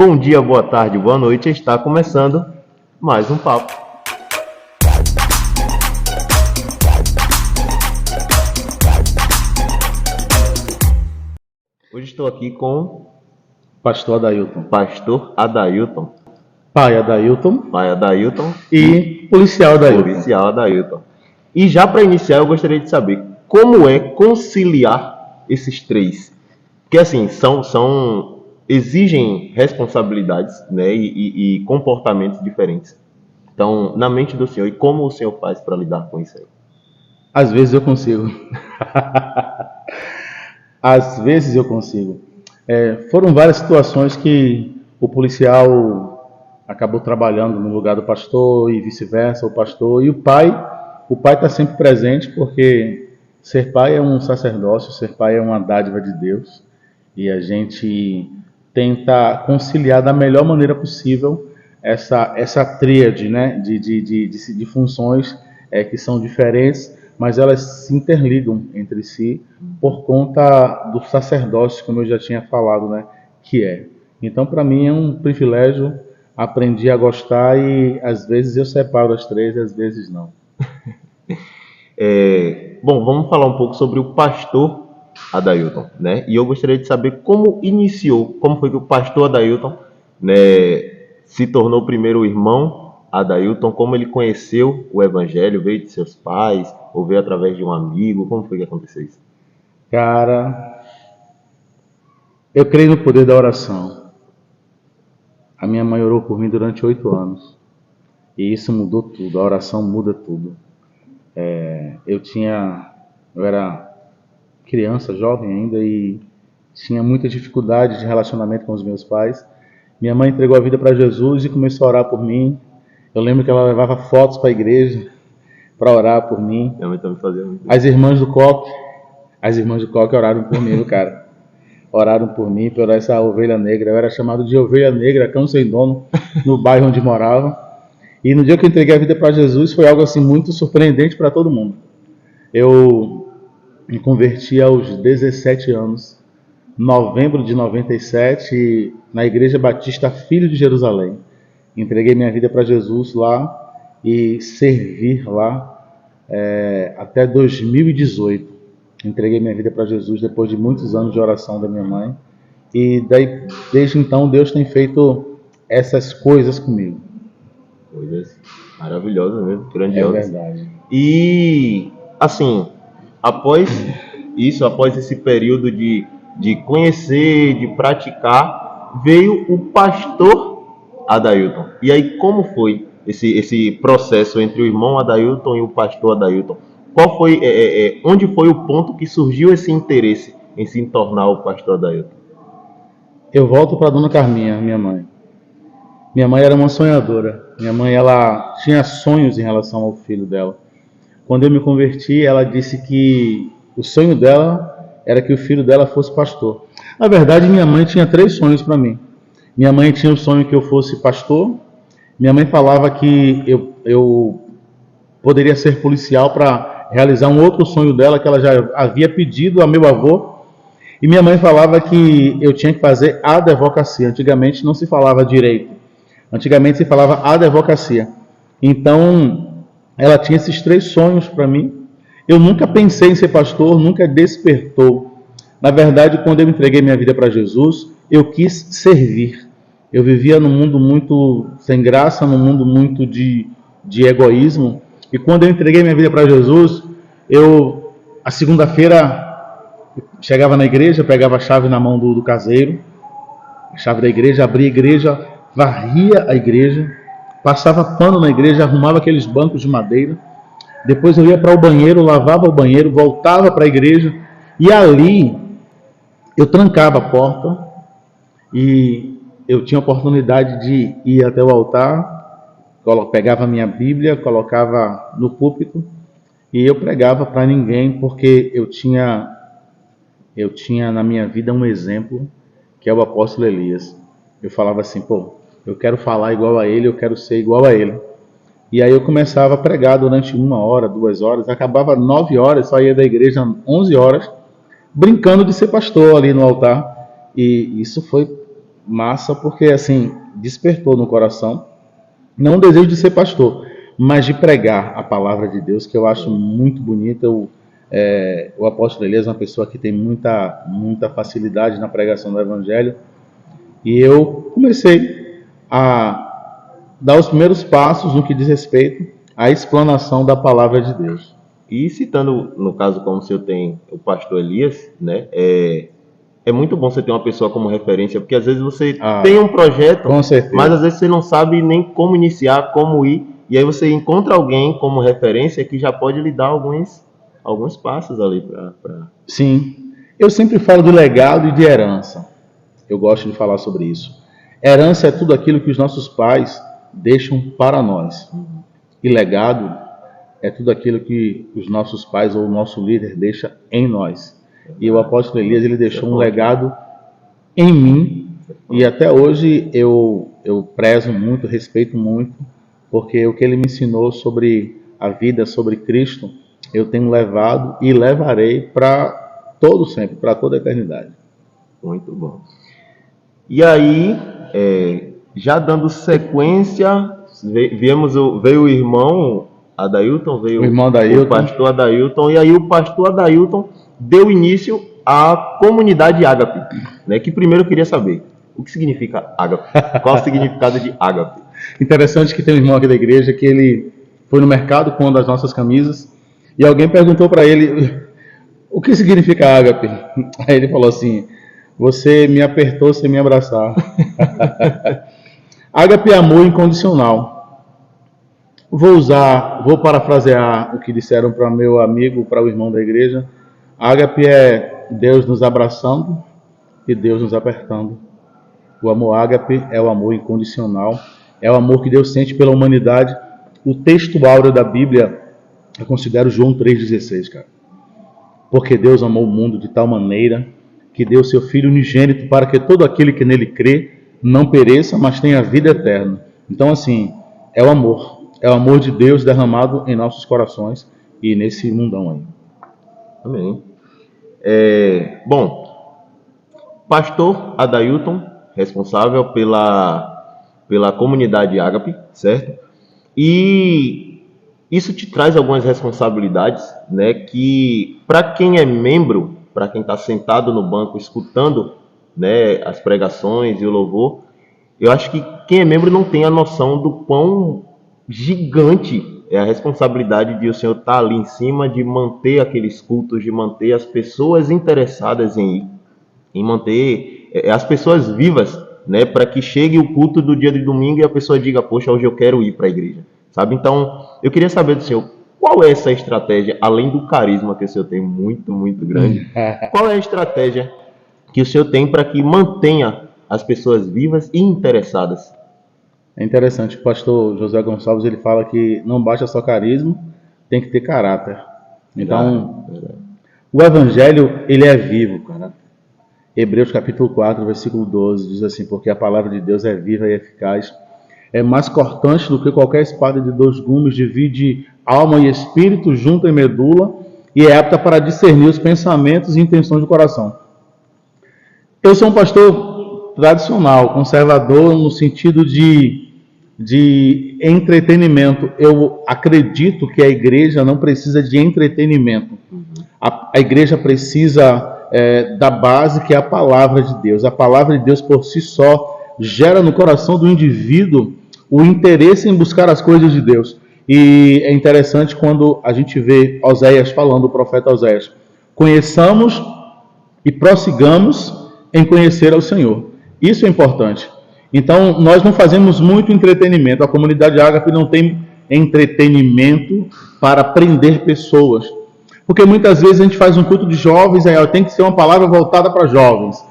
Bom dia, boa tarde, boa noite. Está começando mais um papo. Hoje estou aqui com Pastor Adailton. Pastor Adailton, Pai Adailton pai Adailton e policial Adailton. policial Adailton. E já para iniciar, eu gostaria de saber como é conciliar esses três. Porque assim, exigem responsabilidades, né, e comportamentos diferentes. Então, na mente do senhor, e como o senhor faz para lidar com isso aí? Às vezes eu consigo. Às vezes eu consigo. Foram várias situações que o policial acabou trabalhando no lugar do pastor e vice-versa, o pastor e o pai. O pai está sempre presente porque ser pai é um sacerdócio, ser pai é uma dádiva de Deus e a gente tenta conciliar da melhor maneira possível essa tríade, né, de funções que são diferentes, mas elas se interligam entre si por conta do sacerdócio, como eu já tinha falado, né, que é. Então, para mim é um privilégio, aprendi a gostar e às vezes eu separo as três, às vezes não. Bom, vamos falar um pouco sobre o pastor Adailton, né? E eu gostaria de saber como iniciou, como foi que o pastor Adailton, né, se tornou primeiro o irmão Adailton, como ele conheceu o evangelho, veio de seus pais, ou veio através de um amigo, como foi que aconteceu isso? Cara, eu creio no poder da oração. A minha mãe orou por mim durante 8 anos. E isso mudou tudo, a oração muda tudo. Eu era criança, jovem ainda, e tinha muita dificuldade de relacionamento com os meus pais. Minha mãe entregou a vida para Jesus e começou a orar por mim. Eu lembro que ela levava fotos para a igreja para orar por mim. Minha mãe também fazia muito. As irmãs do coque oraram por mim, cara. Oraram por mim, por essa ovelha negra. Eu era chamado de ovelha negra, cão sem dono, no bairro onde morava. E no dia que eu entreguei a vida para Jesus, foi algo assim muito surpreendente para todo mundo. Eu me converti aos 17 anos, novembro de 97, na Igreja Batista Filho de Jerusalém. Entreguei minha vida para Jesus lá e servi lá até 2018. Entreguei minha vida para Jesus depois de muitos anos de oração da minha mãe. E daí, desde então, Deus tem feito essas coisas comigo. Coisas maravilhosas mesmo, É grandiosas. verdade. E, assim, após isso, após esse período de conhecer, de praticar, veio o pastor Adailton. E aí, como foi esse processo entre o irmão Adailton e o pastor Adailton? Qual foi, onde foi o ponto que surgiu esse interesse em se tornar o pastor Adailton? Eu volto para Dona Carminha, minha mãe. Minha mãe era uma sonhadora. Minha mãe, ela tinha sonhos em relação ao filho dela. Quando eu me converti, ela disse que o sonho dela era que o filho dela fosse pastor. Na verdade, minha mãe tinha 3 sonhos para mim. Minha mãe tinha o sonho que eu fosse pastor. Minha mãe falava que eu poderia ser policial para realizar um outro sonho dela que ela já havia pedido a meu avô. E minha mãe falava que eu tinha que fazer a advocacia. Antigamente não se falava direito. Antigamente se falava advocacia. Então, ela tinha esses 3 sonhos para mim. Eu nunca pensei em ser pastor, nunca despertou. Na verdade, quando eu entreguei minha vida para Jesus, eu quis servir. Eu vivia num mundo muito sem graça, num mundo muito de egoísmo. E quando eu entreguei minha vida para Jesus, a segunda-feira, chegava na igreja, pegava a chave na mão do caseiro, a chave da igreja, abria a igreja, varria a igreja, passava pano na igreja, arrumava aqueles bancos de madeira. Depois eu ia para o banheiro, lavava o banheiro, voltava para a igreja e ali eu trancava a porta e eu tinha a oportunidade de ir até o altar, pegava a minha Bíblia, colocava no púlpito e eu pregava para ninguém porque eu tinha na minha vida um exemplo que é o apóstolo Elias. Eu falava assim, eu quero falar igual a ele, eu quero ser igual a ele. E aí eu começava a pregar durante 1 hora, 2 horas, acabava 9 horas, saía da igreja 11 horas, brincando de ser pastor ali no altar. E isso foi massa, porque assim, despertou no coração, não o desejo de ser pastor, mas de pregar a palavra de Deus, que eu acho muito bonita. O apóstolo Elias é uma pessoa que tem muita facilidade na pregação do evangelho, e eu comecei a dar os primeiros passos no que diz respeito à explanação da palavra de Deus. E citando, no caso, como o senhor tem o pastor Elias, né? É muito bom você ter uma pessoa como referência, porque às vezes você tem um projeto, com certeza, mas às vezes você não sabe nem como iniciar, como ir, e aí você encontra alguém como referência que já pode lhe dar alguns passos ali para... Sim, eu sempre falo do legado e de herança. Eu gosto de falar sobre isso. Herança é tudo aquilo que os nossos pais deixam para nós. E legado é tudo aquilo que os nossos pais ou o nosso líder deixa em nós. E o apóstolo Elias, ele deixou um legado em mim, e até hoje eu prezo muito, respeito muito, porque o que ele me ensinou sobre a vida, sobre Cristo, eu tenho levado e levarei para todo sempre, para toda a eternidade. Muito bom. E aí, já dando sequência, veio o irmão Adailton, veio o pastor Adailton, e aí o pastor Adailton deu início à comunidade Ágape, né? Que primeiro eu queria saber, o que significa Ágape? Qual o significado de Ágape? Interessante que tem um irmão aqui da igreja que ele foi no mercado com uma das nossas camisas e alguém perguntou para ele o que significa Ágape. Aí ele falou assim: você me apertou sem me abraçar. Ágape é amor incondicional. Vou parafrasear o que disseram para meu amigo, para o irmão da igreja. Ágape é Deus nos abraçando e Deus nos apertando. O amor ágape é o amor incondicional, é o amor que Deus sente pela humanidade. O texto áureo da Bíblia, eu considero João 3,16, cara. Porque Deus amou o mundo de tal maneira que deu seu Filho unigênito para que todo aquele que nele crê não pereça, mas tenha vida eterna. Então, assim, é o amor de Deus derramado em nossos corações e nesse mundão aí. Amém. Bom, pastor Adailton, responsável pela comunidade Ágape, certo? E isso te traz algumas responsabilidades, né? Que para quem é membro, para quem está sentado no banco escutando, né, as pregações e o louvor, eu acho que quem é membro não tem a noção do quão gigante é a responsabilidade de o senhor estar ali em cima, de manter aqueles cultos, de manter as pessoas interessadas em manter as pessoas vivas, né, para que chegue o culto do dia de domingo e a pessoa diga: poxa, hoje eu quero ir para a igreja, sabe? Então, eu queria saber do senhor, qual é essa estratégia, além do carisma que o senhor tem muito, muito grande, qual é a estratégia que o senhor tem para que mantenha as pessoas vivas e interessadas? É interessante, o pastor José Gonçalves, ele fala que não basta só carisma, tem que ter caráter. Então, o evangelho, ele é vivo, cara. Hebreus capítulo 4, versículo 12, diz assim: porque a palavra de Deus é viva e eficaz, é mais cortante do que qualquer espada de 2 gumes, divide alma e espírito, junta e medula, e é apta para discernir os pensamentos e intenções do coração. Eu sou um pastor tradicional, conservador, no sentido de entretenimento. Eu acredito que a igreja não precisa de entretenimento. A igreja precisa da base, que é a palavra de Deus. A palavra de Deus por si só gera no coração do indivíduo o interesse em buscar as coisas de Deus. E é interessante quando a gente vê Oséias falando, o profeta Oséias: conheçamos e prossigamos em conhecer ao Senhor. Isso é importante. Então, nós não fazemos muito entretenimento. A comunidade Ágape não tem entretenimento para prender pessoas. Porque muitas vezes a gente faz um culto de jovens, aí tem que ser uma palavra voltada para jovens.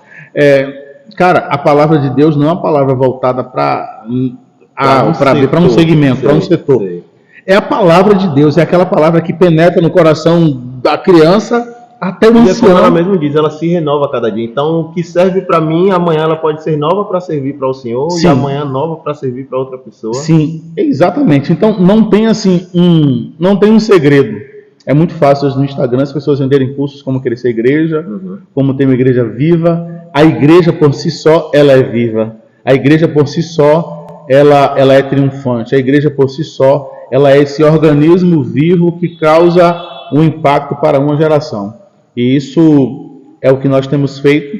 Cara, a palavra de Deus não é uma palavra voltada para um segmento, para um setor. Sei. É a palavra de Deus, é aquela palavra que penetra no coração da criança até o ancião. Como ela mesmo diz, ela se renova a cada dia. Então, o que serve para mim, amanhã ela pode ser nova para servir para o Senhor. Sim. E amanhã nova para servir para outra pessoa. Sim, exatamente. Então, não tem assim não tem um segredo. É muito fácil no Instagram as pessoas venderem cursos como crescer igreja, como ter uma igreja viva. a igreja por si só, ela é viva. A igreja por si só, ela é triunfante. A igreja por si só, ela é esse organismo vivo que causa um impacto para uma geração. E isso é o que nós temos feito: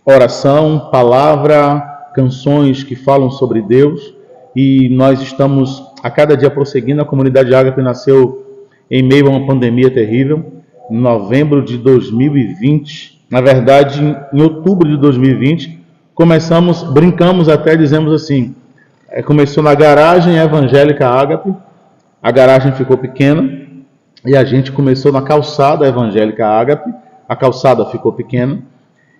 oração, palavra, canções que falam sobre Deus. E nós estamos a cada dia prosseguindo. A comunidade Ágape nasceu em meio a uma pandemia terrível, em novembro de 2020. Na verdade, em outubro de 2020, brincamos até, dizemos assim, começou na garagem evangélica Ágape, a garagem ficou pequena, e a gente começou na calçada evangélica Ágape, a calçada ficou pequena,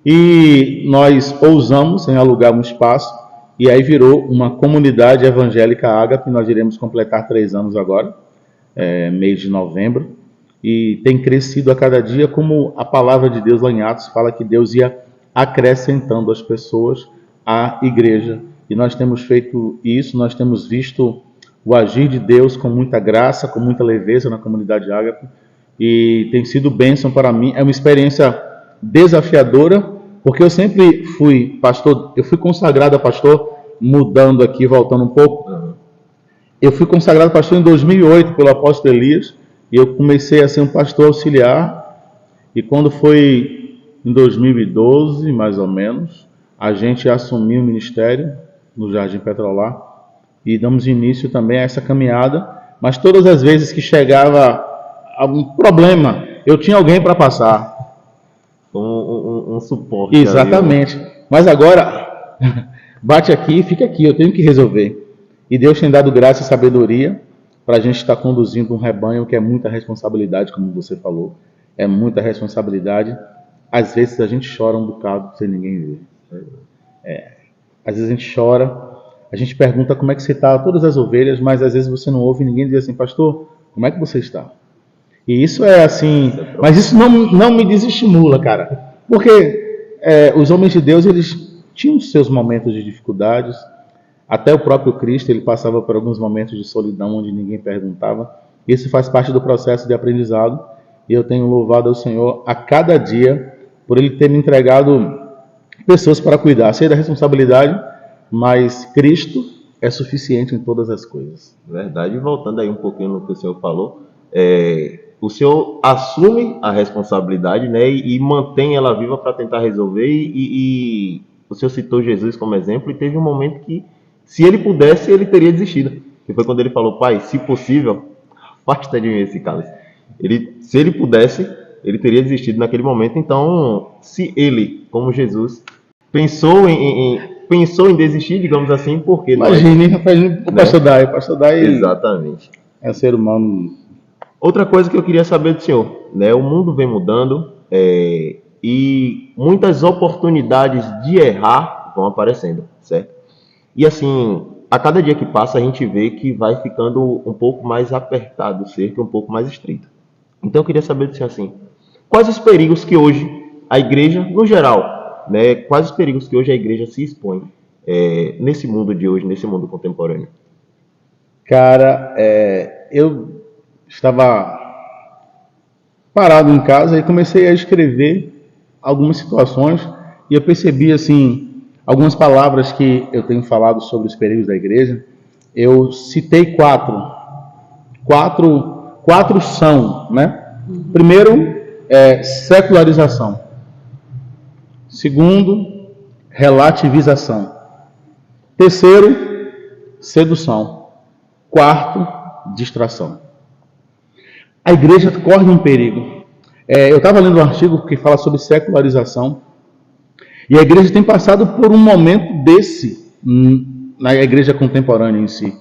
e nós ousamos em alugar um espaço, e aí virou uma comunidade evangélica Ágape. Nós iremos completar 3 anos agora, mês de novembro, e tem crescido a cada dia, como a palavra de Deus lá em Atos fala que Deus ia acrescentando as pessoas à igreja. E nós temos feito isso, nós temos visto o agir de Deus com muita graça, com muita leveza na comunidade Ágape, e tem sido bênção para mim. É uma experiência desafiadora, porque eu sempre fui pastor, eu fui consagrado a pastor, mudando aqui, voltando um pouco. Eu fui consagrado pastor em 2008 pelo apóstolo Elias, e eu comecei a ser um pastor auxiliar, e quando foi em 2012, mais ou menos, a gente assumiu o ministério no Jardim Petrolar, e damos início também a essa caminhada. Mas todas as vezes que chegava algum problema, eu tinha alguém para passar. Um suporte. Exatamente. Ali. Mas agora, bate aqui e fica aqui, eu tenho que resolver. E Deus tem dado graça e sabedoria para a gente estar conduzindo um rebanho, que é muita responsabilidade, como você falou. É muita responsabilidade. Às vezes a gente chora um bocado sem ninguém ver. Às vezes a gente chora, a gente pergunta como é que você está, todas as ovelhas, mas às vezes você não ouve ninguém dizer assim: pastor, como é que você está? E isso é assim, mas isso não me desestimula, cara. Porque os homens de Deus, eles tinham seus momentos de dificuldades. Até o próprio Cristo, ele passava por alguns momentos de solidão onde ninguém perguntava. Isso faz parte do processo de aprendizado. E eu tenho louvado ao Senhor a cada dia por Ele ter me entregado pessoas para cuidar. Sei da responsabilidade, mas Cristo é suficiente em todas as coisas. Verdade. Voltando aí um pouquinho no que o senhor falou, o senhor assume a responsabilidade, né, e mantém ela viva para tentar resolver. E o senhor citou Jesus como exemplo, e teve um momento que, se ele pudesse, ele teria desistido. Que foi quando ele falou: Pai, se possível, afasta de mim esse cálice. Se ele pudesse, ele teria desistido naquele momento. Então, se ele, como Jesus, pensou em desistir, digamos assim, porque imagine, o pastor Dai, exatamente, é um ser humano. Outra coisa que eu queria saber do senhor, né? O mundo vem mudando, e muitas oportunidades de errar vão aparecendo, certo? E assim, a cada dia que passa, a gente vê que vai ficando um pouco mais apertado o cerco, um pouco mais estreito. Então eu queria saber do senhor assim: quais os perigos que hoje a igreja, no geral, né? Quais os perigos que hoje a igreja se expõe nesse mundo de hoje, nesse mundo contemporâneo? Cara, eu estava parado em casa e comecei a escrever algumas situações, e eu percebi assim algumas palavras que eu tenho falado sobre os perigos da igreja. Eu citei quatro são, né? Primeiro, secularização. Segundo, relativização. Terceiro, sedução. Quarto, distração. A igreja corre um perigo. Eu estava lendo um artigo que fala sobre secularização, e a igreja tem passado por um momento desse na igreja contemporânea em si.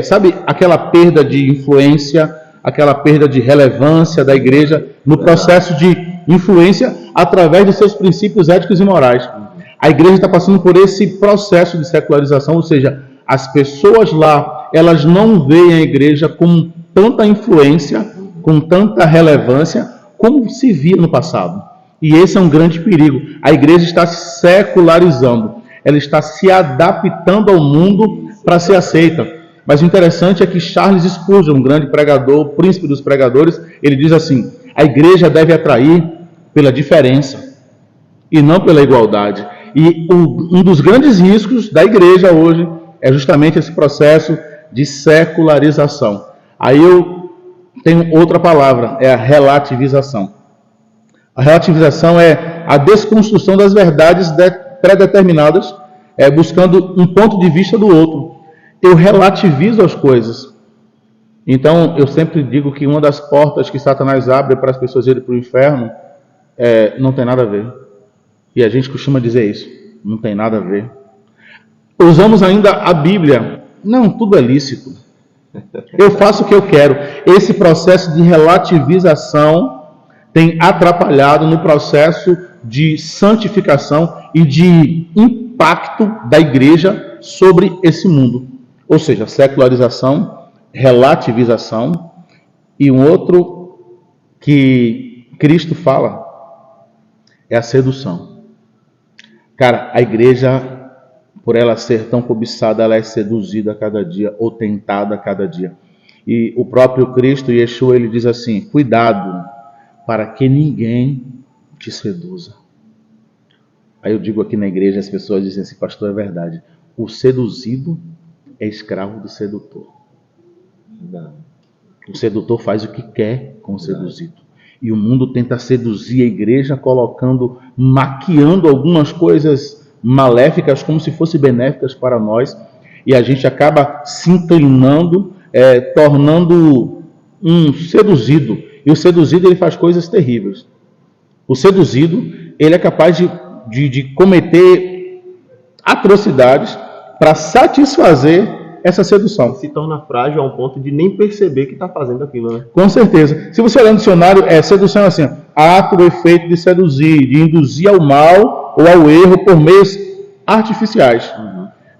Sabe, aquela perda de influência, aquela perda de relevância da igreja no processo de influência através de seus princípios éticos e morais. A igreja está passando por esse processo de secularização, ou seja, as pessoas lá, elas não veem a igreja com tanta influência, com tanta relevância, como se via no passado. E esse é um grande perigo. A igreja está se secularizando, ela está se adaptando ao mundo para ser aceita. Mas o interessante é que Charles Spurgeon, um grande pregador, o príncipe dos pregadores, ele diz assim: a igreja deve atrair pela diferença. e não pela igualdade. E um dos grandes riscos da igreja hoje é justamente esse processo de secularização. Aí eu tenho outra palavra, é a relativização. A relativização é a desconstrução das verdades pré-determinadas, buscando um ponto de vista do outro. Eu relativizo as coisas. Então, eu sempre digo que uma das portas que Satanás abre para as pessoas irem para o inferno não tem nada a ver. E a gente costuma dizer isso, não tem nada a ver. Usamos ainda a Bíblia. Não, tudo é lícito. Eu faço o que eu quero. Esse processo de relativização tem atrapalhado no processo de santificação e de impacto da igreja sobre esse mundo. Ou seja, secularização, relativização e um outro que Cristo fala é a sedução. Cara, a igreja, por ela ser tão cobiçada, ela é seduzida a cada dia ou tentada a cada dia. E o próprio Cristo, Yeshua, ele diz assim: cuidado para que ninguém te seduza. Aí eu digo aqui na igreja, as pessoas dizem assim: pastor, é verdade. O seduzido é escravo do sedutor. O sedutor faz o que quer com o seduzido. E o mundo tenta seduzir a igreja maquiando algumas coisas maléficas como se fossem benéficas para nós. E a gente acaba se inclinando, tornando um seduzido. E o seduzido, ele faz coisas terríveis. O seduzido, ele é capaz de cometer atrocidades para satisfazer essa sedução. Se torna frágil a um ponto de nem perceber que está fazendo aquilo, né? Com certeza. Se você olhar no dicionário, sedução é assim: ato ou efeito de seduzir, de induzir ao mal ou ao erro por meios artificiais,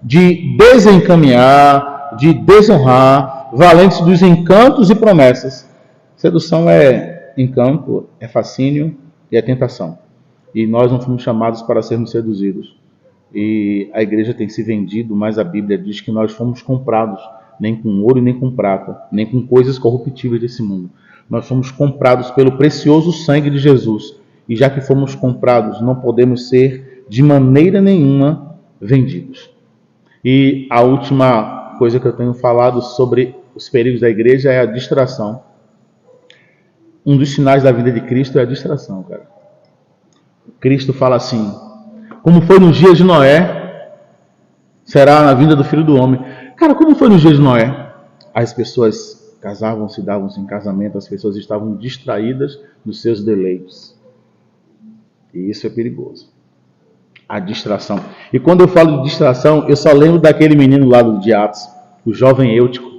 de desencaminhar, de desonrar, valentes dos encantos e promessas. Sedução é encanto, é fascínio e é tentação. E nós não fomos chamados para sermos seduzidos. E a igreja tem se vendido, mas a Bíblia diz que nós fomos comprados, nem com ouro e nem com prata, nem com coisas corruptíveis desse mundo. Nós fomos comprados pelo precioso sangue de Jesus. E já que fomos comprados, não podemos ser de maneira nenhuma vendidos. E a última coisa que eu tenho falado sobre os perigos da igreja é a distração. Um dos sinais da vida de Cristo é a distração, cara. Cristo fala assim: como foi nos dias de Noé, será na vinda do Filho do Homem. Cara, como foi nos dias de Noé? As pessoas casavam-se, davam-se em casamento, as pessoas estavam distraídas dos seus deleites. E isso é perigoso. A distração. E quando eu falo de distração, eu só lembro daquele menino lá do Atos, o jovem Eutico.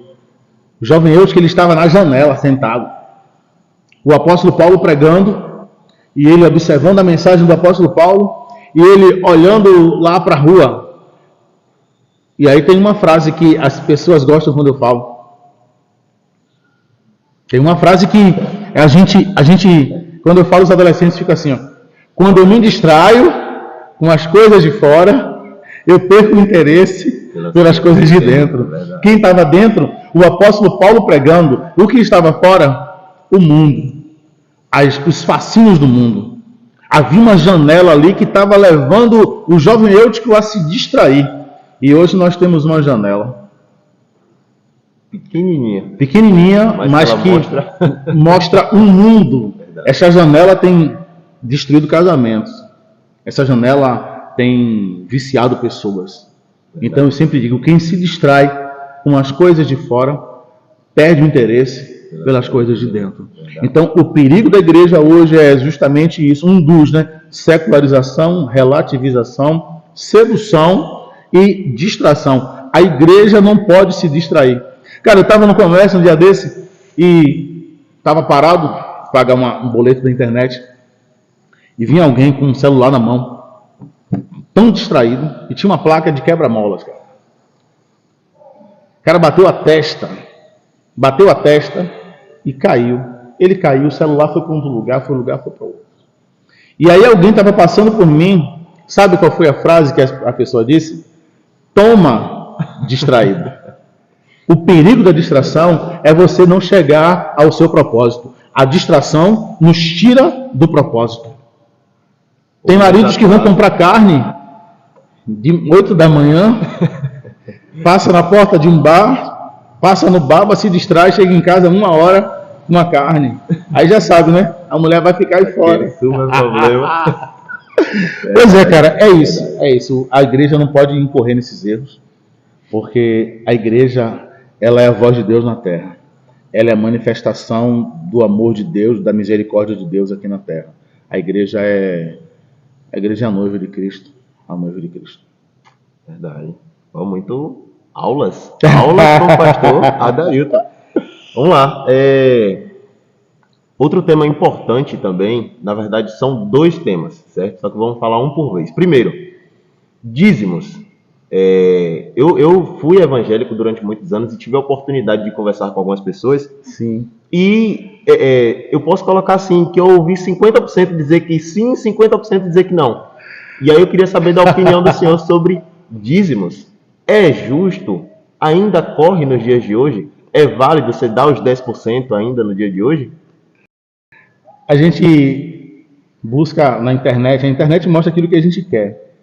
O jovem Eutico, ele estava na janela, sentado. O apóstolo Paulo pregando, e ele observando a mensagem do apóstolo Paulo, e ele olhando lá para a rua. E aí tem uma frase que as pessoas gostam quando eu falo. Tem uma frase que a gente, quando eu falo, os adolescentes ficam assim, ó: quando eu me distraio com as coisas de fora, eu perco o interesse pelas coisas de dentro. Quem estava dentro? O apóstolo Paulo pregando. O que estava fora? O mundo. Os fascínios do mundo. Havia uma janela ali que estava levando o jovem Eutico a se distrair. E hoje nós temos uma janela. Pequenininha, mas que mostra um mundo. Verdade. Essa janela tem destruído casamentos. Essa janela tem viciado pessoas. Verdade. Então eu sempre digo, quem se distrai com as coisas de fora, perde o interesse pelas coisas de dentro. Verdade. Então o perigo da igreja hoje é justamente isso, um dos, secularização, relativização, sedução e distração. A igreja não pode se distrair. Cara, eu estava no comércio um dia desse e estava parado para pagar um boleto da internet e vinha alguém com um celular na mão, tão distraído, e tinha uma placa de quebra-molas, cara. O cara bateu a testa e caiu. Ele caiu, o celular foi para um lugar, foi para outro. E aí alguém estava passando por mim, sabe qual foi a frase que a pessoa disse? Toma, distraído. O perigo da distração é você não chegar ao seu propósito. A distração nos tira do propósito. Tem maridos que vão comprar carne de 8 da manhã, passa na porta de um bar, passa no bar, se distrai, chega em casa 1 hora, uma carne. Aí já sabe, né? A mulher vai ficar aí fora. Super problema. Pois é, cara, é isso. A igreja não pode incorrer nesses erros, porque a igreja, ela é a voz de Deus na terra. Ela é a manifestação do amor de Deus, da misericórdia de Deus aqui na terra. A igreja é a noiva de Cristo. A noiva de Cristo. Verdade. Muito aulas com o pastor Adailton. Vamos lá. Outro tema importante também, na verdade são 2 temas, certo? Só que vamos falar um por vez. Primeiro, dízimos. Eu fui evangélico durante muitos anos e tive a oportunidade de conversar com algumas pessoas. Sim. E eu posso colocar assim, que eu ouvi 50% dizer que sim, 50% dizer que não. E aí eu queria saber da opinião do senhor sobre dízimos. É justo? Ainda corre nos dias de hoje? É válido você dar os 10% ainda no dia de hoje? A gente busca na internet, a internet mostra aquilo que a gente quer.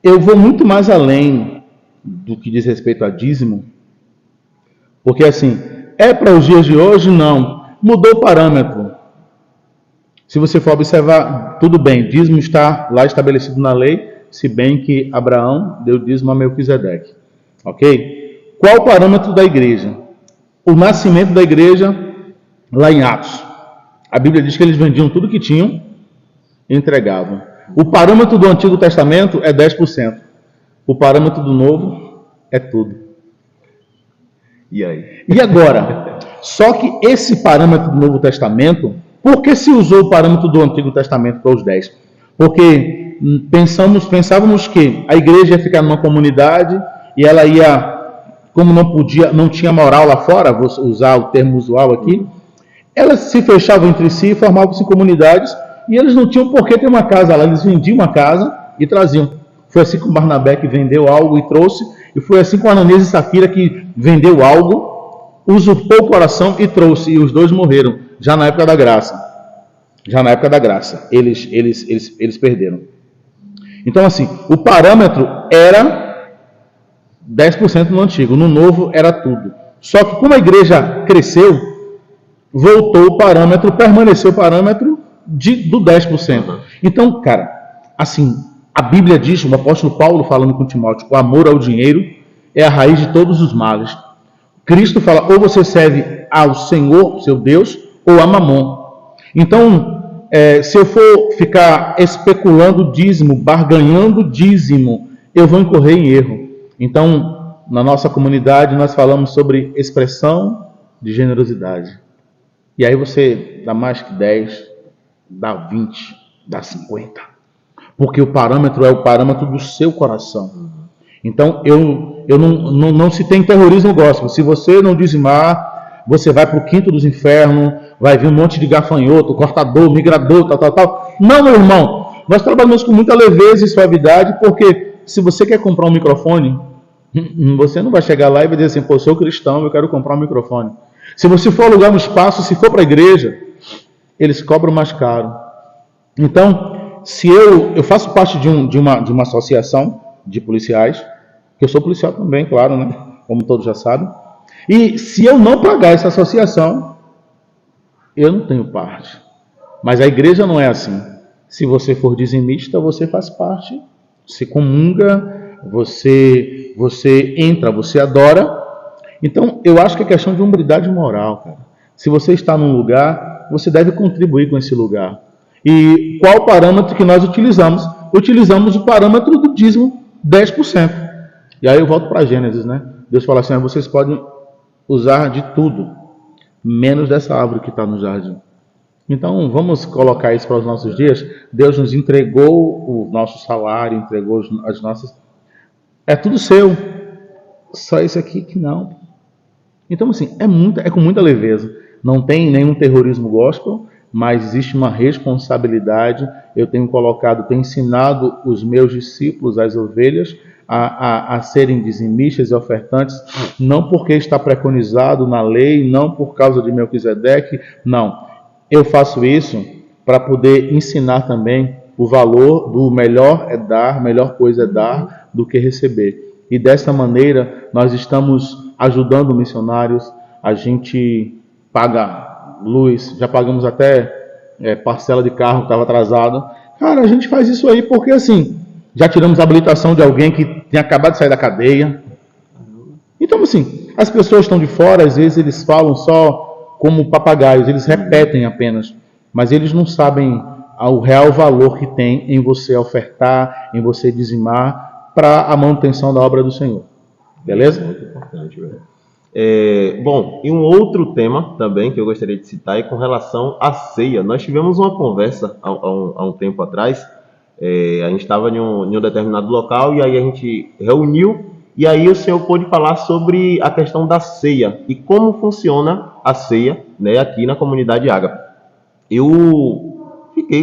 Eu vou muito mais além do que diz respeito a dízimo, porque assim, é para os dias de hoje? Não. Mudou o parâmetro. Se você for observar, tudo bem, dízimo está lá estabelecido na lei, se bem que Abraão deu dízimo a Melquisedeque. Ok? Qual o parâmetro da igreja? O nascimento da igreja, lá em Atos. A Bíblia diz que eles vendiam tudo que tinham e entregavam. O parâmetro do Antigo Testamento é 10%. O parâmetro do Novo é tudo. E aí? E agora? Só que esse parâmetro do Novo Testamento, por que se usou o parâmetro do Antigo Testamento para os 10? Porque pensávamos que a igreja ia ficar numa comunidade e ela ia, como não tinha moral lá fora, vou usar o termo usual aqui, elas se fechavam entre si, formavam-se comunidades, e eles não tinham por que ter uma casa lá, eles vendiam uma casa e traziam. Foi assim com Barnabé, que vendeu algo e trouxe, e foi assim com Ananias e Safira, que vendeu algo, usurpou o coração e trouxe, e os 2 morreram, já na época da graça. Eles perderam. Então assim, o parâmetro era 10% no antigo, no novo era tudo. Só que como a igreja cresceu, voltou o parâmetro, permaneceu o parâmetro do 10%. Então, cara, assim, a Bíblia diz, o apóstolo Paulo falando com Timóteo, o amor ao dinheiro é a raiz de todos os males. Cristo fala, ou você serve ao Senhor, seu Deus, ou a Mamon. Então, se eu for ficar especulando dízimo, barganhando dízimo, eu vou incorrer em erro. Então, na nossa comunidade, nós falamos sobre expressão de generosidade. E aí você dá mais que 10, dá 20, dá 50. Porque o parâmetro é o parâmetro do seu coração. Então, eu não se tem terrorismo gospel. Se você não dizimar, você vai para o quinto dos infernos, vai vir um monte de gafanhoto, cortador, migrador, tal. Não, meu irmão. Nós trabalhamos com muita leveza e suavidade, porque se você quer comprar um microfone, você não vai chegar lá e vai dizer assim, pô, eu sou cristão, eu quero comprar um microfone. Se você for alugar um espaço, se for para a igreja, eles cobram mais caro. Então, se eu faço parte de uma associação de policiais, que eu sou policial também, claro, né? Como todos já sabem. E se eu não pagar essa associação, eu não tenho parte. Mas a igreja não é assim. Se você for dizimista, você faz parte. Você comunga, você entra, você adora. Então, eu acho que é questão de hombridade moral, cara. Se você está num lugar, você deve contribuir com esse lugar. E qual o parâmetro que nós utilizamos? Utilizamos o parâmetro do dízimo, 10%. E aí eu volto para Gênesis, né? Deus fala assim, vocês podem usar de tudo, menos dessa árvore que está no jardim. Então, vamos colocar isso para os nossos dias. Deus nos entregou o nosso salário, entregou as nossas... É tudo seu. Só isso aqui que não. Então, assim, é com muita leveza. Não tem nenhum terrorismo gospel, mas existe uma responsabilidade. Eu tenho ensinado os meus discípulos, as ovelhas, a serem dizimistas e ofertantes, não porque está preconizado na lei, não por causa de Melquisedeque, não. Eu faço isso para poder ensinar também o valor do melhor é dar, melhor coisa é dar do que receber. E dessa maneira nós estamos ajudando missionários, a gente paga luz, já pagamos até parcela de carro que estava atrasado. Cara, a gente faz isso aí porque assim, já tiramos a habilitação de alguém que tinha acabado de sair da cadeia. Então assim, as pessoas estão de fora, às vezes eles falam só como papagaios, eles repetem apenas, mas eles não sabem o real valor que tem em você ofertar, em você dizimar para a manutenção da obra do Senhor. Beleza? Muito importante, velho. Bom, e um outro tema também que eu gostaria de citar é com relação à ceia. Nós tivemos uma conversa há um tempo atrás. A gente estava em um determinado local e aí a gente reuniu e aí o senhor pôde falar sobre a questão da ceia e como funciona a ceia, né, aqui na comunidade Ágape.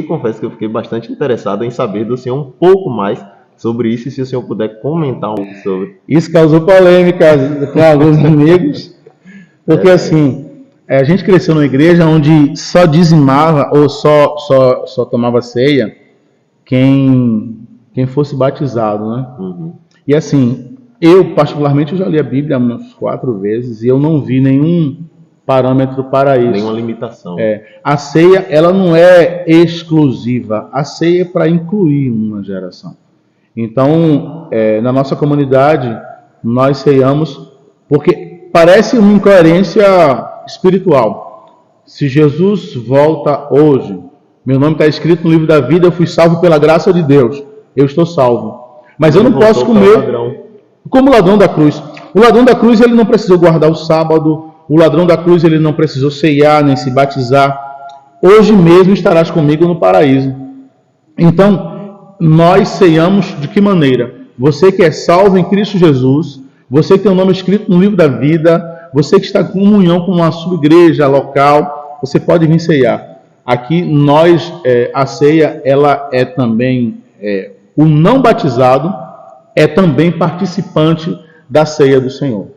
Confesso que eu fiquei bastante interessado em saber do senhor um pouco mais sobre isso, e se o senhor puder comentar um pouco sobre. Isso causou polêmica com alguns amigos, porque assim, a gente cresceu numa igreja onde só dizimava ou só tomava ceia quem fosse batizado, né? Uhum. E assim, eu particularmente já li a Bíblia umas 4 vezes e eu não vi nenhum parâmetro para isso. Nenhuma limitação. A ceia, ela não é exclusiva, a ceia é para incluir uma geração. Então, na nossa comunidade, nós ceiamos, porque parece uma incoerência espiritual. Se Jesus volta hoje, meu nome está escrito no livro da vida, eu fui salvo pela graça de Deus, eu estou salvo. Mas eu não posso comer como o ladrão da cruz. O ladrão da cruz, ele não precisou guardar o sábado, o ladrão da cruz, ele não precisou ceiar, nem se batizar. Hoje mesmo estarás comigo no paraíso. Então, nós ceiamos de que maneira? Você que é salvo em Cristo Jesus, você que tem o nome escrito no livro da vida, você que está em comunhão com uma sua igreja local, você pode vir ceiar. Aqui nós, a ceia, ela é também, o não batizado é também participante da ceia do Senhor.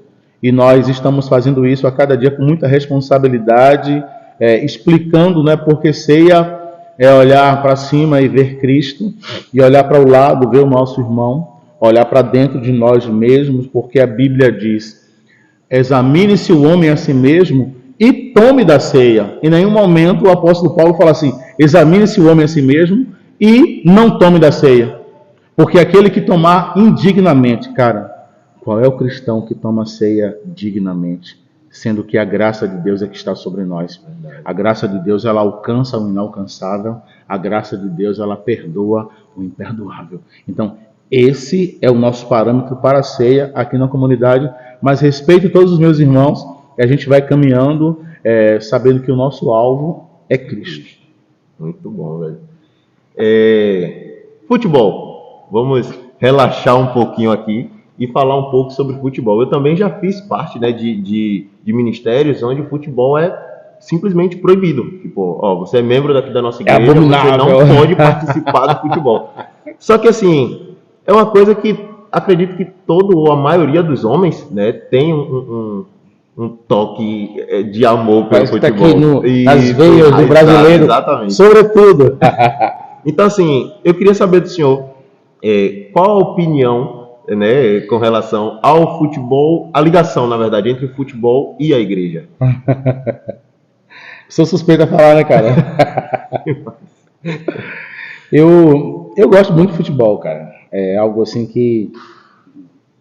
E nós estamos fazendo isso a cada dia com muita responsabilidade, explicando, né, porque ceia é olhar para cima e ver Cristo, e olhar para o lado, ver o nosso irmão, olhar para dentro de nós mesmos, porque a Bíblia diz: examine-se o homem a si mesmo e tome da ceia. Em nenhum momento o apóstolo Paulo fala assim: examine-se o homem a si mesmo e não tome da ceia. Porque aquele que tomar indignamente, cara, qual é o cristão que toma ceia dignamente? Sendo que a graça de Deus é que está sobre nós. A graça de Deus, ela alcança o inalcançável. A graça de Deus, ela perdoa o imperdoável. Então, esse é o nosso parâmetro para a ceia aqui na comunidade. Mas respeito todos os meus irmãos, e a gente vai caminhando, sabendo que o nosso alvo é Cristo. Muito bom, velho. Futebol. Vamos relaxar um pouquinho aqui e falar um pouco sobre futebol. Eu também já fiz parte, né, de ministérios onde o futebol é simplesmente proibido. Tipo, você é membro daqui da nossa igreja, você não pode participar do futebol. Só que assim, é uma coisa que acredito que a maioria dos homens, né, tem um toque de amor pelo futebol. Tá aqui nas veias do brasileiro, exatamente. Sobretudo. Então assim, eu queria saber do senhor qual a opinião, né, com relação ao futebol, a ligação, na verdade, entre o futebol e a igreja. Sou suspeito a falar, né, cara? Eu gosto muito de futebol, cara. É algo assim que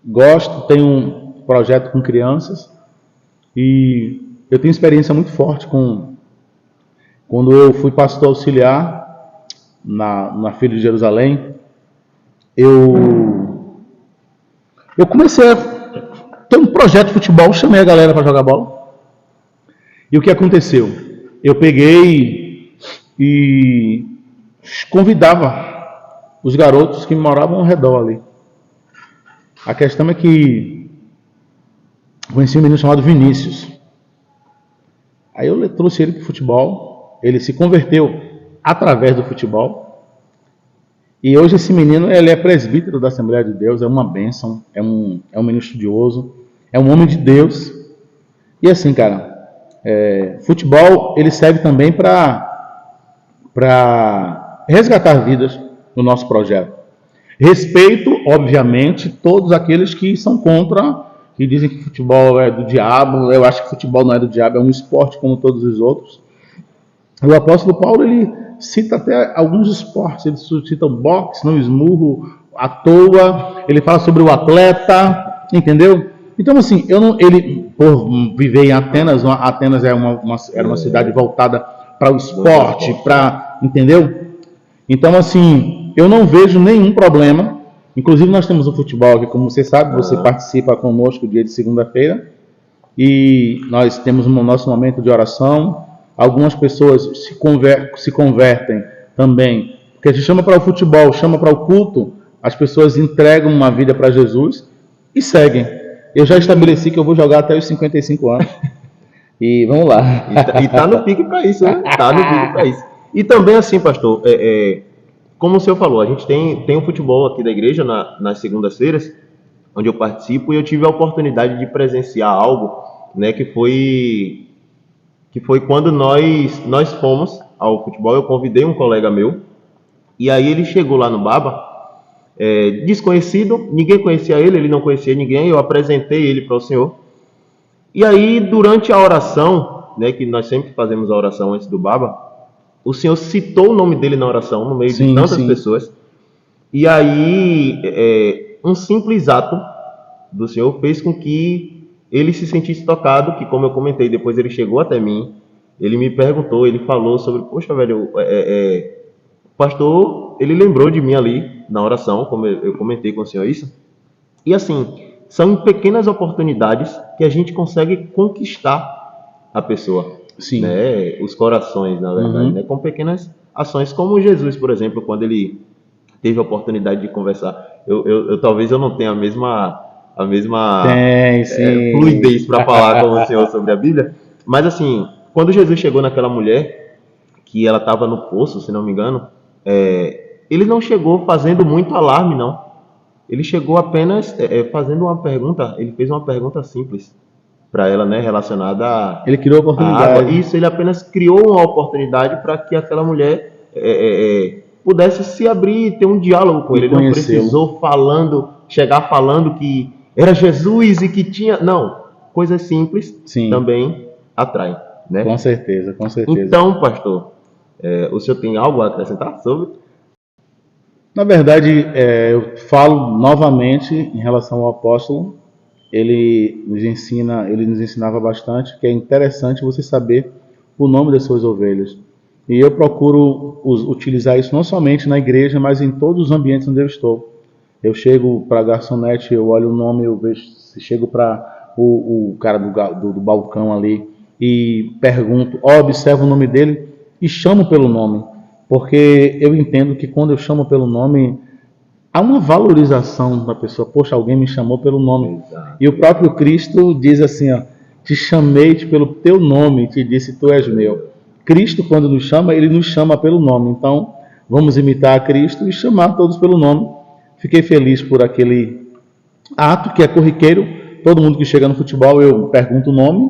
gosto, tenho um projeto com crianças e eu tenho experiência muito forte quando eu fui pastor auxiliar na Filha de Jerusalém. Eu comecei a ter um projeto de futebol, chamei a galera para jogar bola. E o que aconteceu? Eu peguei e convidava os garotos que moravam ao redor ali. A questão é que conheci um menino chamado Vinícius. Aí eu trouxe ele para o futebol, ele se converteu através do futebol. E hoje esse menino, ele é presbítero da Assembleia de Deus, é uma bênção, é um menino estudioso, é um homem de Deus. E assim, cara, futebol, ele serve também para resgatar vidas no nosso projeto. Respeito, obviamente, todos aqueles que são contra, que dizem que futebol é do diabo. Eu acho que futebol não é do diabo, é um esporte como todos os outros. O apóstolo Paulo, ele cita até alguns esportes, ele cita o boxe, no esmurro, à toa, ele fala sobre o atleta, entendeu? Então, assim, ele, por viver em Atenas, Atenas era uma cidade voltada para o esporte, entendeu? Então, assim, eu não vejo nenhum problema. Inclusive, nós temos o futebol aqui, como você sabe, você participa conosco dia de segunda-feira, e nós temos o nosso momento de oração. Algumas pessoas se convertem também, porque a gente chama para o futebol, chama para o culto, as pessoas entregam uma vida para Jesus e seguem. Eu já estabeleci que eu vou jogar até os 55 anos. E vamos lá. E tá no pique para isso, né? Tá no pique para isso. E também assim, pastor, como o senhor falou, a gente tem um futebol aqui da igreja nas segundas-feiras, onde eu participo, e eu tive a oportunidade de presenciar algo, né, que foi quando nós fomos ao futebol. Eu convidei um colega meu, e aí ele chegou lá no Baba, desconhecido, ninguém conhecia ele não conhecia ninguém, eu apresentei ele para o senhor. E aí, durante a oração, né, que nós sempre fazemos a oração antes do Baba, o senhor citou o nome dele na oração, no meio de tantas pessoas, e aí um simples ato do senhor fez com que ele se sentisse tocado, que, como eu comentei, depois ele chegou até mim, ele me perguntou, ele falou sobre, poxa, velho, o pastor, ele lembrou de mim ali na oração, como eu comentei com o senhor isso. E assim, são pequenas oportunidades que a gente consegue conquistar a pessoa, né? Os corações, na verdade, né? Com pequenas ações, como Jesus, por exemplo, quando ele teve a oportunidade de conversar. Talvez eu não tenha a mesma fluidez para falar com o senhor sobre a Bíblia, mas assim, quando Jesus chegou naquela mulher, que ela estava no poço, se não me engano, ele não chegou fazendo muito alarme, não. Ele chegou apenas fazendo uma pergunta. Ele fez uma pergunta simples para ela, né, relacionada a... Ele criou a oportunidade. Água. Isso, ele apenas criou uma oportunidade para que aquela mulher pudesse se abrir e ter um diálogo com ele. Ele não precisou chegar falando que era Jesus e que tinha... Não, coisas simples também atraem, né? Com certeza, com certeza. Então, pastor, o senhor tem algo a acrescentar sobre? Na verdade, eu falo novamente em relação ao apóstolo. Ele nos ensinava bastante, que é interessante você saber o nome das suas ovelhas. E eu procuro utilizar isso não somente na igreja, mas em todos os ambientes onde eu estou. Eu chego para a garçonete, eu olho o nome, eu vejo, chego para o cara do balcão ali e pergunto, observo o nome dele e chamo pelo nome. Porque eu entendo que quando eu chamo pelo nome, há uma valorização da pessoa. Poxa, alguém me chamou pelo nome. Exato. E o próprio Cristo diz assim, ó, te chamei pelo teu nome, te disse, tu és meu. Cristo, quando nos chama, ele nos chama pelo nome. Então, vamos imitar a Cristo e chamar todos pelo nome. Fiquei feliz por aquele ato que é corriqueiro. Todo mundo que chega no futebol, eu pergunto o nome.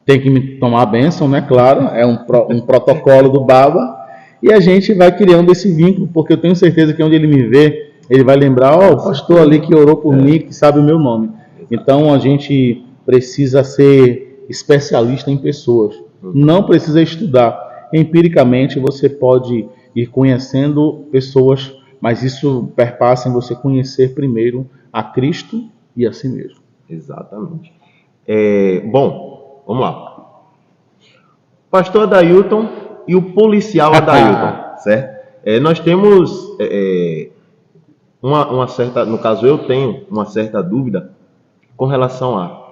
Tem que me tomar a bênção, né? Claro, é um protocolo do Baba. E a gente vai criando esse vínculo, porque eu tenho certeza que onde ele me vê, ele vai lembrar, o pastor ali que orou por mim, que sabe o meu nome. Então a gente precisa ser especialista em pessoas. Não precisa estudar. Empiricamente você pode ir conhecendo pessoas, mas isso perpassa em você conhecer primeiro a Cristo e a si mesmo. Exatamente. Bom, vamos lá. Pastor Adailton e o policial Adailton, certo? Nós temos uma certa, no caso eu tenho uma certa dúvida com relação a...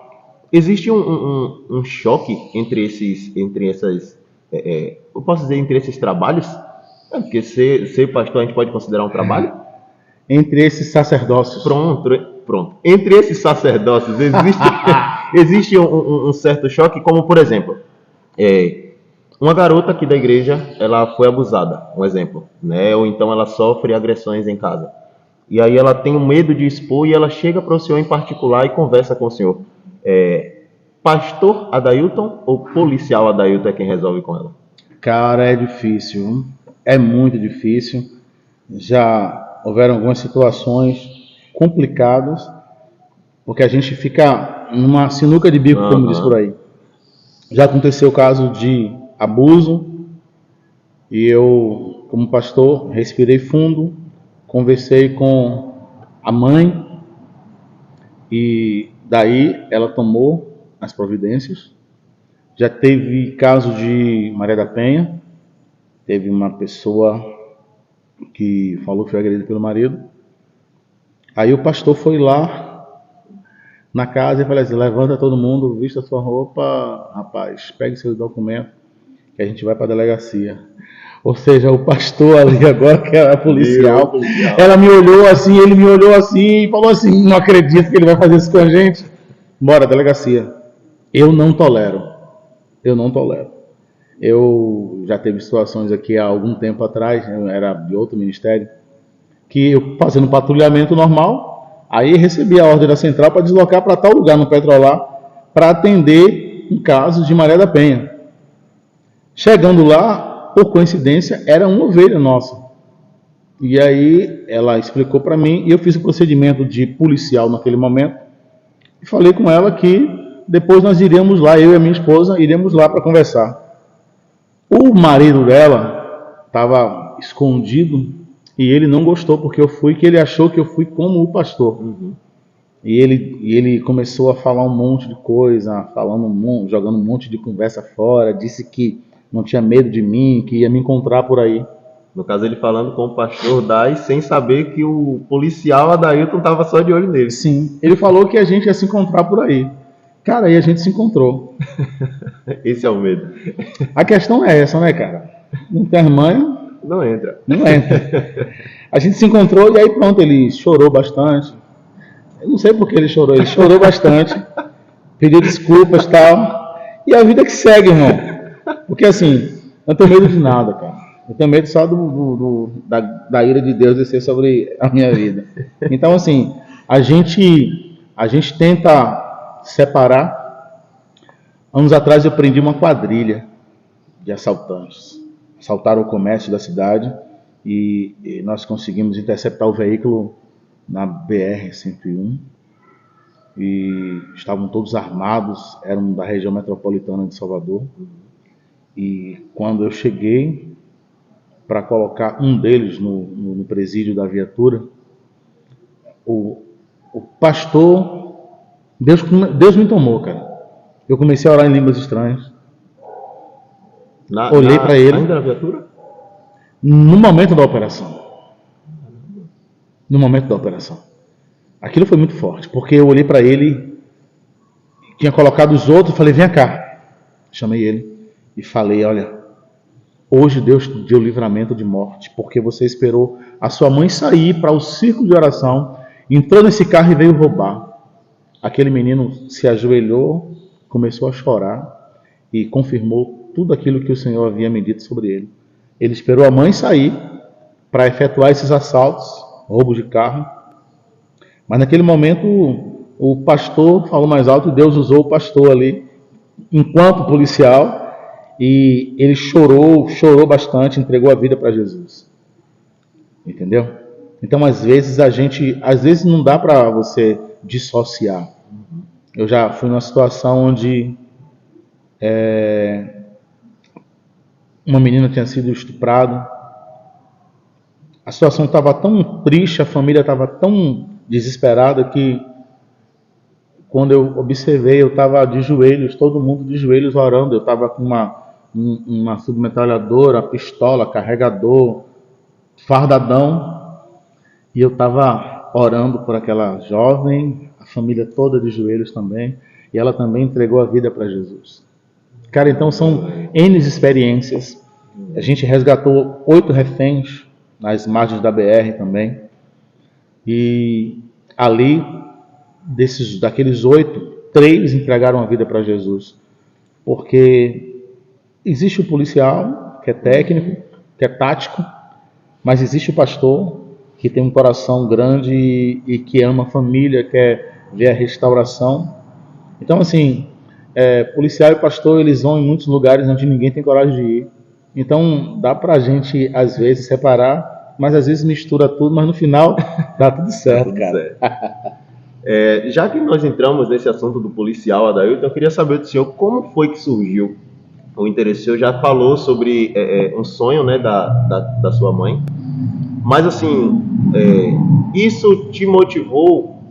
Existe um choque entre essas, eu posso dizer, entre esses trabalhos? Porque ser pastor a gente pode considerar um trabalho? Entre esses sacerdócios. Pronto. Entre esses sacerdócios existe um certo choque, como por exemplo, uma garota aqui da igreja, ela foi abusada, um exemplo, né? Ou então ela sofre agressões em casa. E aí ela tem um medo de expor e ela chega para o senhor em particular e conversa com o senhor. Pastor Adailton ou policial Adailton é quem resolve com ela? Cara, é difícil. é muito difícil. Já houveram algumas situações complicadas, porque a gente fica numa sinuca de bico, como diz por aí. Já aconteceu o caso de abuso, e eu, como pastor, respirei fundo, conversei com a mãe, e daí ela tomou as providências. Já teve caso de Maria da Penha, teve uma pessoa que falou que foi agredida pelo marido. Aí o pastor foi lá na casa e falou assim: levanta todo mundo, vista sua roupa, rapaz, pegue seus documentos, que a gente vai para a delegacia. Ou seja, o pastor ali agora, que era policial, ela me olhou assim, ele me olhou assim e falou assim: não acredito que ele vai fazer isso com a gente. Bora, delegacia. Eu não tolero. Eu não tolero. Eu já teve situações aqui há algum tempo atrás, eu era de outro ministério, que eu fazendo patrulhamento normal, aí recebi a ordem da central para deslocar para tal lugar no Petrolar para atender um caso de Maria da Penha. Chegando lá, por coincidência, era uma ovelha nossa. E aí ela explicou para mim, e eu fiz o procedimento de policial naquele momento, e falei com ela que depois nós iríamos lá, eu e a minha esposa, iríamos lá para conversar. O marido dela estava escondido e ele não gostou porque eu fui, que ele achou que eu fui como o pastor. E ele começou a falar um monte de coisa, jogando um monte de conversa fora, disse que não tinha medo de mim, que ia me encontrar por aí. No caso, ele falando com o pastor Dai, sem saber que o policial Adailton estava só de olho nele. Sim, ele falou que a gente ia se encontrar por aí. Cara, aí a gente se encontrou. Esse é o medo. A questão é essa, né, cara? Não tem mãe, não entra. Não entra. A gente se encontrou e aí pronto, ele chorou bastante. Eu não sei por que ele chorou bastante, pediu desculpas e tal. E a vida que segue, irmão. Porque assim, eu não tenho medo de nada, cara. Eu tenho medo só da ira de Deus descer sobre a minha vida. Então, assim, a gente tenta separar. Anos atrás eu prendi uma quadrilha de assaltantes. Assaltaram o comércio da cidade e nós conseguimos interceptar o veículo na BR-101 e estavam todos armados, eram da região metropolitana de Salvador. E quando eu cheguei para colocar um deles no presídio da viatura, o pastor, Deus me tomou, cara. Eu comecei a orar em línguas estranhas. Olhei para ele. Ainda na viatura? No momento da operação. No momento da operação. Aquilo foi muito forte, porque eu olhei para ele, tinha colocado os outros, falei: vem cá. Chamei ele e falei: olha, hoje Deus te deu livramento de morte, porque você esperou a sua mãe sair para o círculo de oração, entrou nesse carro e veio roubar. Aquele menino se ajoelhou, começou a chorar e confirmou tudo aquilo que o Senhor havia me dito sobre ele. Ele esperou a mãe sair para efetuar esses assaltos, roubo de carro. Mas naquele momento o pastor falou mais alto e Deus usou o pastor ali enquanto policial e ele chorou bastante, entregou a vida para Jesus. Entendeu? Então às vezes não dá para você dissociar. Eu já fui numa situação onde uma menina tinha sido estuprada. A situação estava tão triste, a família estava tão desesperada que quando eu observei, eu estava de joelhos, todo mundo de joelhos orando. Eu estava com uma submetralhadora, pistola, carregador, fardadão, e eu estava orando por aquela jovem, a família toda de joelhos também, e ela também entregou a vida para Jesus. Cara, então são N experiências. A gente resgatou 8 reféns nas margens da BR também. E ali, daqueles 8, 3 entregaram a vida para Jesus. Porque existe o policial, que é técnico, que é tático, mas existe o pastor, que tem um coração grande e que ama a família, quer ver a restauração. Então, assim, policial e pastor, eles vão em muitos lugares onde ninguém tem coragem de ir. Então dá pra gente às vezes separar, mas às vezes mistura tudo, mas no final dá tudo Tá certo, tudo cara. certo. Já que nós entramos nesse assunto do policial, Adailton, eu queria saber do senhor como foi que surgiu o interesse. O senhor já falou sobre um sonho, né, da sua mãe, mas assim, isso te motivou,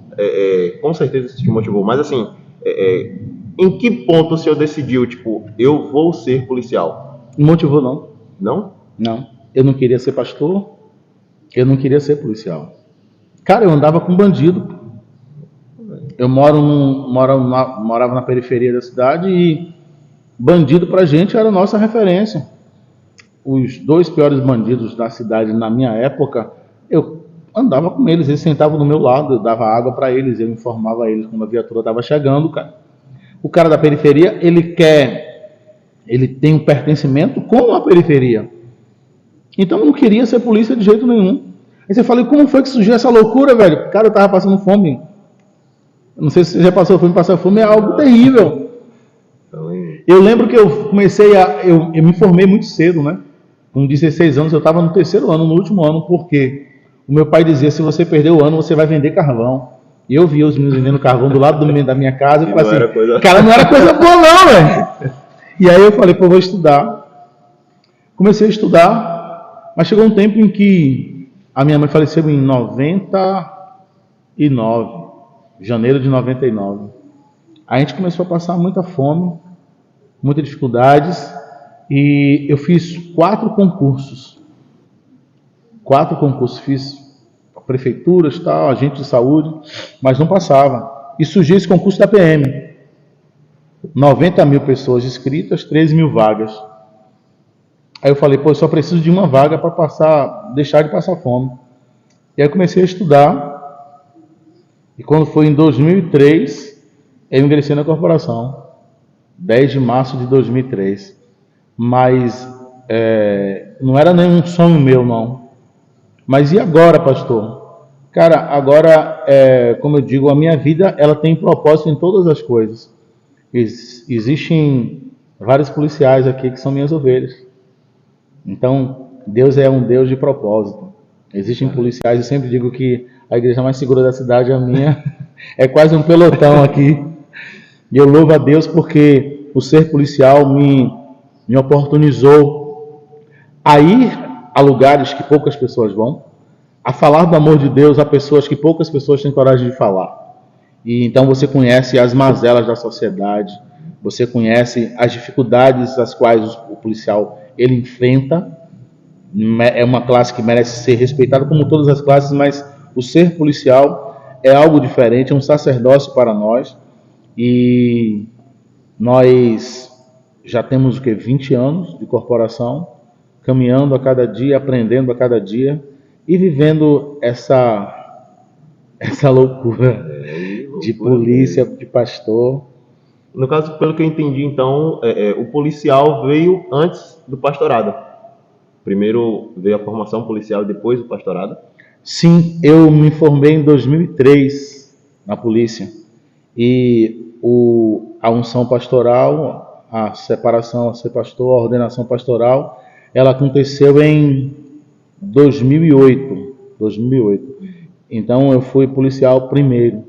com certeza isso te motivou, mas assim, em que ponto o senhor decidiu, tipo, eu vou ser policial? Não motivou não? Não? Não. Eu não queria ser pastor, eu não queria ser policial. Cara, eu andava com bandido. Eu morava na periferia da cidade e bandido pra gente era a nossa referência. Os dois piores bandidos da cidade na minha época, eu andava com eles sentavam do meu lado, eu dava água pra eles, eu informava eles quando a viatura estava chegando, cara. O cara da periferia, ele tem um pertencimento com a periferia. Então eu não queria ser polícia de jeito nenhum. Aí você fala, e como foi que surgiu essa loucura, velho? Cara, eu tava passando fome. Não sei se você já passou fome, passar fome é algo terrível. Eu lembro que eu eu me formei muito cedo, né? Com 16 anos, eu estava no terceiro ano, no último ano, porque o meu pai dizia, se você perder o ano, você vai vender carvão. E eu via os meninos vendendo carvão do lado da minha casa, e falei assim, cara, não era coisa boa não, velho. E aí eu falei, pô, eu vou estudar. Comecei a estudar, mas chegou um tempo em que a minha mãe faleceu em 99, janeiro de 99. A gente começou a passar muita fome, muitas dificuldades, e eu fiz 4 concursos. 4 concursos, fiz prefeituras, tal, agente de saúde, mas não passava. E surgiu esse concurso da PM. 90 mil pessoas inscritas, 13 mil vagas. Aí eu falei, pô, eu só preciso de uma vaga para deixar de passar fome. E aí eu comecei a estudar, e quando foi em 2003, eu ingressei na corporação. 10 de março de 2003. Mas não era nenhum sonho meu, não. Mas e agora, pastor? Cara, agora, como eu digo, a minha vida ela tem propósito em todas as coisas. Existem vários policiais aqui que são minhas ovelhas. Então, Deus é um Deus de propósito. Existem policiais, eu sempre digo que a igreja mais segura da cidade, a minha, é quase um pelotão aqui. E eu louvo a Deus porque o ser policial me oportunizou a ir a lugares que poucas pessoas vão, a falar do amor de Deus a pessoas que poucas pessoas têm coragem de falar. E então você conhece as mazelas da sociedade, você conhece as dificuldades as quais o policial ele enfrenta. É uma classe que merece ser respeitada como todas as classes, mas o ser policial é algo diferente, é um sacerdócio para nós. E nós já temos 20 anos de corporação, caminhando a cada dia, aprendendo a cada dia e vivendo essa loucura de polícia, de pastor. No caso, pelo que eu entendi, então, o policial veio antes do pastorado. Primeiro veio a formação policial e depois o pastorado? Sim, eu me formei em 2003 na polícia. E a unção pastoral, a separação a ser pastor, a ordenação pastoral, ela aconteceu em 2008. Então eu fui policial primeiro,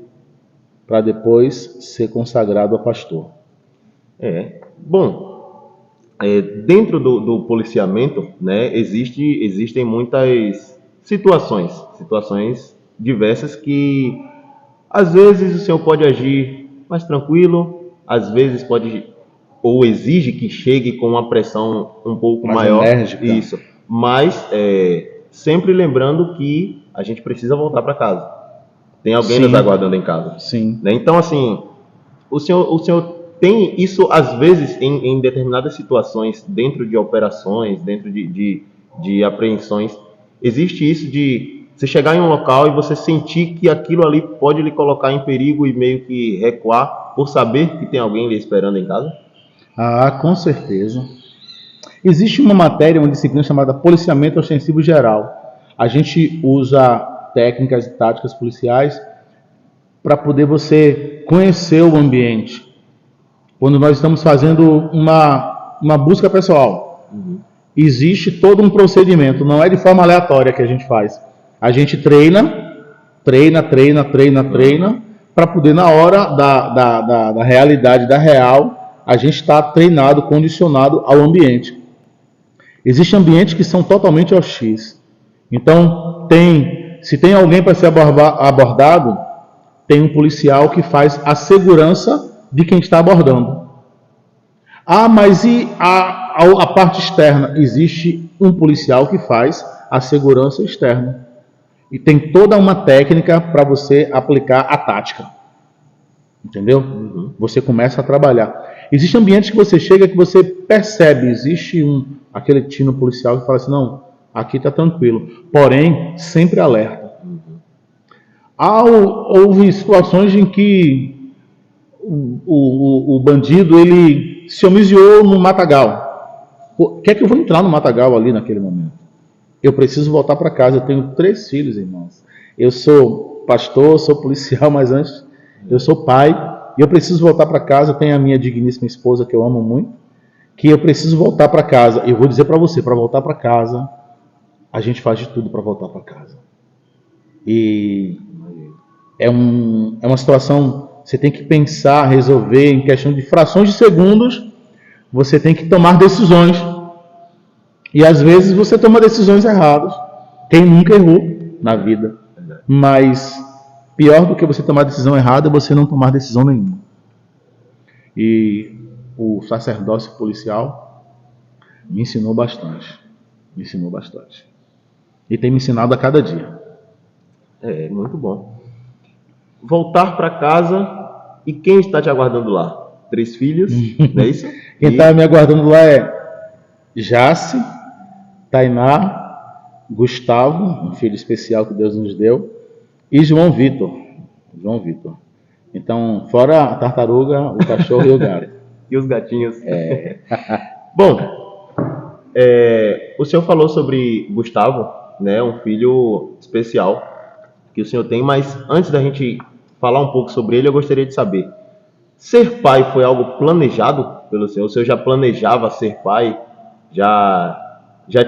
para depois ser consagrado a pastor. Bom, dentro do policiamento, né, existem muitas situações diversas que às vezes o senhor pode agir mais tranquilo, às vezes pode ou exige que chegue com uma pressão um pouco Mais maior. enérgica. Isso. Mas sempre lembrando que a gente precisa voltar para casa. Tem alguém Sim. nos aguardando em casa. Sim. Né? Então, assim, o senhor tem isso às vezes em determinadas situações, dentro de operações, dentro de apreensões. Existe isso de você chegar em um local e você sentir que aquilo ali pode lhe colocar em perigo e meio que recuar por saber que tem alguém lhe esperando em casa? Ah, com certeza. Existe uma matéria, uma disciplina chamada policiamento ostensivo geral. A gente usa técnicas e táticas policiais para poder você conhecer o ambiente. Quando nós estamos fazendo uma busca pessoal, existe todo um procedimento, não é de forma aleatória que a gente faz. A gente treina, para poder, na hora da realidade, da real, a gente está treinado, condicionado ao ambiente. Existem ambientes que são totalmente hostis. Então, se tem alguém para ser abordado, tem um policial que faz a segurança de quem está abordando. Ah, mas e a parte externa? Existe um policial que faz a segurança externa. E tem toda uma técnica para você aplicar a tática. Entendeu? Uhum. Você começa a trabalhar. Existem ambientes que você chega que você percebe, existe aquele tino policial que fala assim, não, aqui está tranquilo. Porém, sempre alerta. Houve situações em que o bandido ele se homiziou no matagal. Por que é que eu vou entrar no matagal ali naquele momento? Eu preciso voltar para casa. Eu tenho 3 filhos, irmãos. Eu sou pastor, sou policial, mas antes eu sou pai. E eu preciso voltar para casa. Eu tenho a minha digníssima esposa, que eu amo muito, que eu preciso voltar para casa. Eu vou dizer para você, para voltar para casa, a gente faz de tudo para voltar para casa. E é uma situação, você tem que pensar, resolver em questão de frações de segundos. Você tem que tomar decisões. E às vezes você toma decisões erradas. Quem nunca errou na vida? Mas pior do que você tomar decisão errada é você não tomar decisão nenhuma. E o sacerdócio policial me ensinou bastante. Me ensinou bastante. E tem me ensinado a cada dia. É, muito bom. Voltar para casa e quem está te aguardando lá? 3 filhos, não é isso? Quem está me aguardando lá é Jace, Tainá, Gustavo, um filho especial que Deus nos deu, e João Vitor. Então, fora a tartaruga, o cachorro e o gato. E os gatinhos. Bom, o senhor falou sobre Gustavo, né, um filho especial que o senhor tem, mas antes da gente falar um pouco sobre ele, eu gostaria de saber, ser pai foi algo planejado pelo senhor? O senhor já planejava ser pai? Já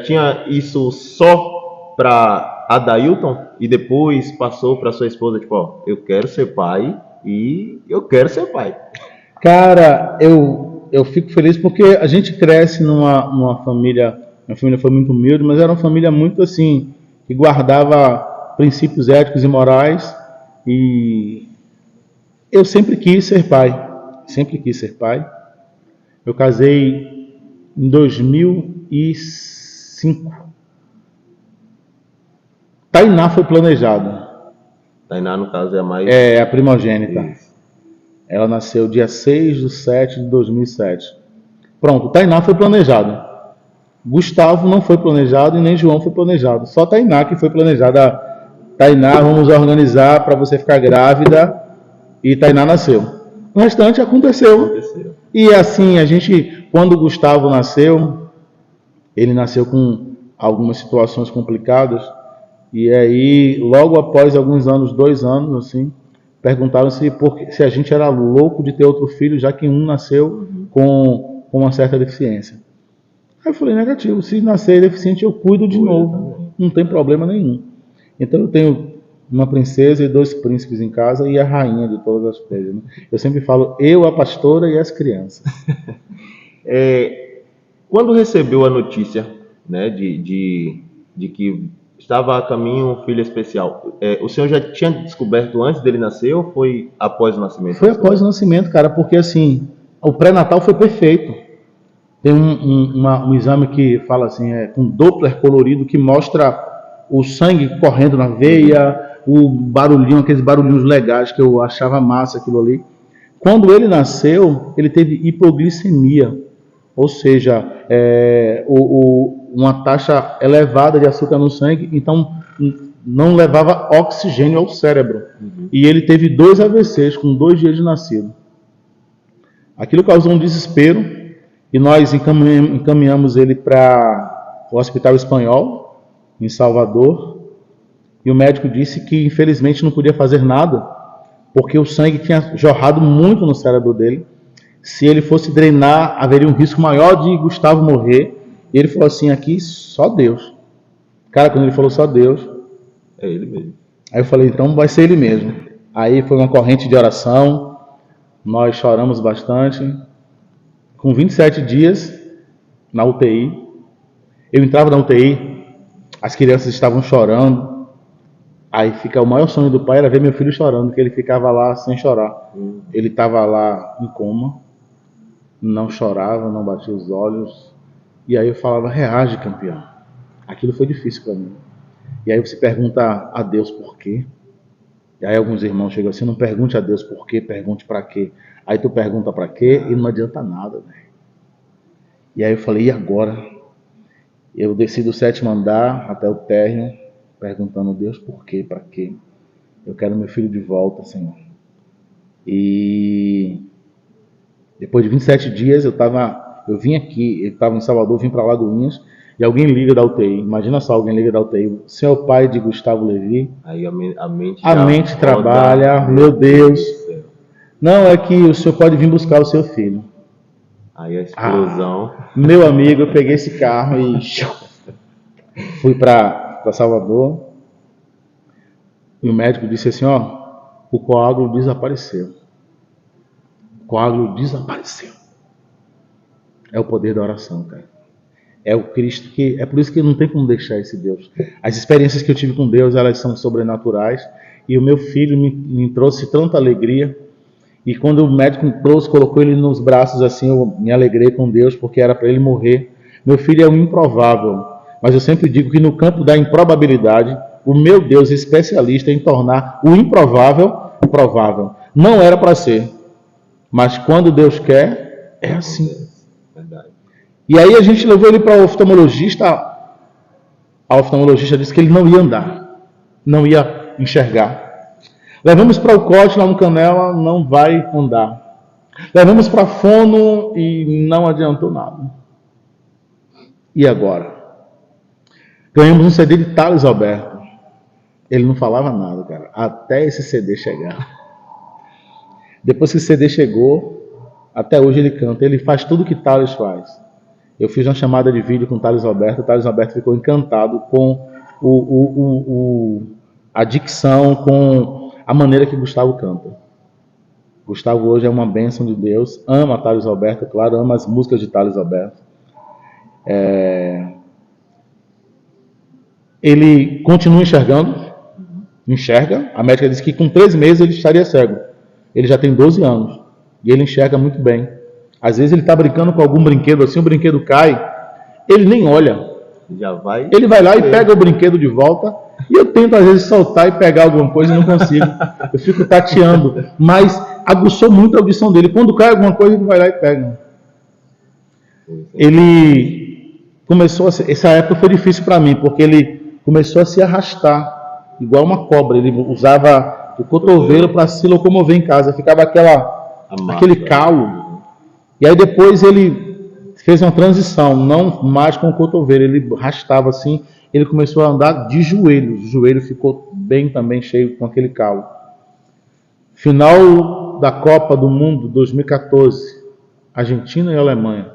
tinha isso só para Adailton e depois passou para sua esposa, tipo, ó, eu quero ser pai e eu quero ser pai? Cara, eu fico feliz porque a gente cresce numa família, minha família foi muito humilde, mas era uma família muito assim, que guardava princípios éticos e morais, e eu sempre quis ser pai. Eu casei em 2005. Tainá foi planejada. Tainá, no caso, é a mais... É a primogênita. Isso. Ela nasceu dia 6/7/2007. Pronto, Tainá foi planejada. Gustavo não foi planejado e nem João foi planejado. Só Tainá que foi planejada. Tainá, vamos organizar para você ficar grávida. E Tainá nasceu. O restante aconteceu. E assim, quando o Gustavo nasceu, ele nasceu com algumas situações complicadas. E aí, logo após alguns anos, 2 anos, assim, perguntaram se a gente era louco de ter outro filho, já que um nasceu com uma certa deficiência. Aí eu falei, negativo, se nascer deficiente eu cuido de novo, não tem problema nenhum. Então eu tenho uma princesa e 2 príncipes em casa e a rainha de todas as coisas. Né? Eu sempre falo, eu, a pastora e as crianças. Quando recebeu a notícia, né, de que estava a caminho um filho especial, o senhor já tinha descoberto antes dele nascer ou foi após o nascimento? Foi após o nascimento, cara, porque assim, o pré-natal foi perfeito. Tem um exame que fala assim, com Doppler colorido, que mostra o sangue correndo na veia, o barulhinho, aqueles barulhinhos legais que eu achava massa aquilo ali. Quando ele nasceu, ele teve hipoglicemia, ou seja, uma taxa elevada de açúcar no sangue, então não levava oxigênio ao cérebro. Uhum. E ele teve 2 AVCs com 2 dias de nascido. Aquilo causou um desespero e nós encaminhamos ele para o Hospital Espanhol, em Salvador, e o médico disse que infelizmente não podia fazer nada, porque o sangue tinha jorrado muito no cérebro dele. Se ele fosse drenar, haveria um risco maior de Gustavo morrer, E ele falou assim, aqui só Deus. Cara, quando ele falou só Deus, É ele mesmo. aí eu falei, então vai ser ele mesmo. Aí foi uma corrente de oração, nós choramos bastante. Com 27 dias na UTI, eu entrava na UTI, as crianças estavam chorando. Aí fica o maior sonho do pai era ver meu filho chorando, que ele ficava lá sem chorar. Ele estava lá em coma, não chorava, não batia os olhos. E aí eu falava, reage, campeão. Aquilo foi difícil para mim. E aí você pergunta a Deus por quê. E aí alguns irmãos chegam assim, não pergunte a Deus por quê, pergunte para quê. Aí tu pergunta para quê e não adianta nada, velho. E aí eu falei, e agora? Eu desci do 7º andar até o térreo, perguntando a Deus por quê, para quê. Eu quero meu filho de volta, Senhor. E depois de 27 dias eu vim aqui, eu estava em Salvador, vim para Lagoinhas, e alguém liga da UTI. Imagina só, alguém liga da UTI. Senhor pai de Gustavo Levi. Aí a mente trabalha, meu Deus. Não, é que o senhor pode vir buscar o seu filho. Aí a explosão. Meu amigo, eu peguei esse carro e fui para Salvador. E o médico disse assim, ó, o coágulo desapareceu. O coágulo desapareceu. É o poder da oração, cara. É o Cristo que... É por isso que não tem como deixar esse Deus. As experiências que eu tive com Deus, elas são sobrenaturais. E o meu filho me trouxe tanta alegria. E quando o médico trouxe, colocou ele nos braços assim, eu me alegrei com Deus, porque era para ele morrer. Meu filho é um improvável. Mas eu sempre digo que no campo da improbabilidade, o meu Deus é especialista em tornar o improvável provável. Não era para ser. Mas quando Deus quer, é assim. Verdade. E aí a gente levou ele para o oftalmologista. A oftalmologista disse que ele não ia andar, não ia enxergar. Levamos para o corte lá no Canela, não vai andar. Levamos para a fono e não adiantou nada. E agora? Ganhamos um CD de Thales Alberto. Ele não falava nada, cara, até esse CD chegar. Depois que o CD chegou, até hoje ele canta. Ele faz tudo que Thales faz. Eu fiz uma chamada de vídeo com o Thales Alberto. O Thales Alberto ficou encantado com a dicção, com a maneira que Gustavo canta. Gustavo hoje é uma bênção de Deus. Ama Thales Alberto, claro, ama as músicas de Thales Alberto. Ele continua enxergando. Enxerga. A médica disse que com 3 meses ele estaria cego. Ele já tem 12 anos. E ele enxerga muito bem. Às vezes ele está brincando com algum brinquedo assim, o brinquedo cai, ele nem olha. Ele vai lá e pega o brinquedo de volta. E eu tento às vezes soltar e pegar alguma coisa e não consigo. Eu fico tateando. Mas aguçou muito a audição dele. Quando cai alguma coisa, ele vai lá e pega. Ele começou essa época foi difícil para mim, porque ele começou a se arrastar, igual uma cobra. Ele usava o cotovelo para se locomover em casa. Ficava aquele calo. E aí depois ele fez uma transição, não mais com o cotovelo, ele arrastava assim, ele começou a andar de joelhos, o joelho ficou bem também cheio com aquele calo. Final da Copa do Mundo 2014, Argentina e Alemanha.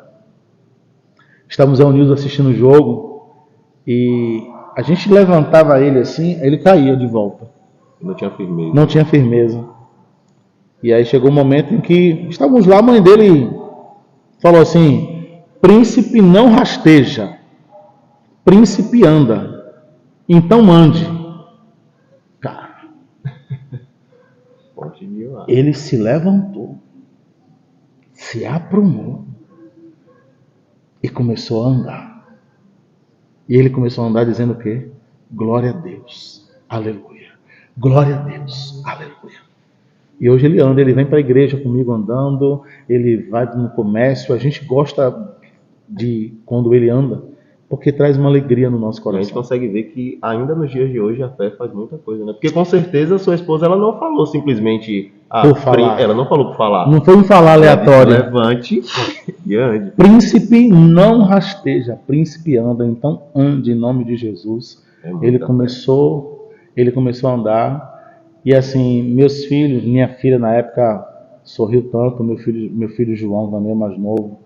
Estávamos reunidos assistindo o jogo e a gente levantava ele assim, ele caía de volta. Não tinha firmeza. E aí chegou um momento em que estávamos lá, a mãe dele falou assim, príncipe não rasteja, príncipe anda, então ande. Cara, ele se levantou, se aprumou e começou a andar. E ele começou a andar dizendo o quê? Glória a Deus, aleluia. Glória a Deus, aleluia. E hoje ele anda, ele vem para a igreja comigo andando, ele vai no comércio, a gente gosta de quando ele anda, porque traz uma alegria no nosso coração. A gente consegue ver que ainda nos dias de hoje a fé faz muita coisa, né? Porque com certeza a sua esposa ela não falou simplesmente por falar. Ela não falou por falar. Não foi um falar aleatório. Levante e ande. Príncipe não rasteja, príncipe anda, então ande em nome de Jesus. Ele começou a andar. E assim, meus filhos, minha filha na época sorriu tanto, meu filho João também, mais novo.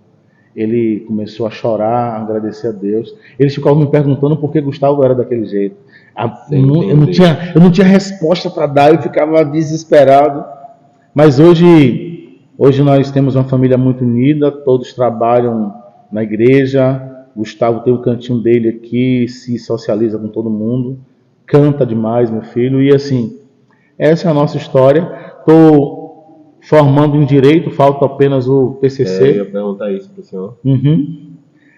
ele começou a chorar, a agradecer a Deus. Eles ficavam me perguntando por que Gustavo era daquele jeito. Eu não tinha resposta para dar, eu ficava desesperado. Mas hoje nós temos uma família muito unida, todos trabalham na igreja. Gustavo tem o cantinho dele aqui, se socializa com todo mundo, canta demais, meu filho. E assim, essa é a nossa história. Estou formando em Direito, falta apenas o TCC. Eu ia perguntar isso para o senhor.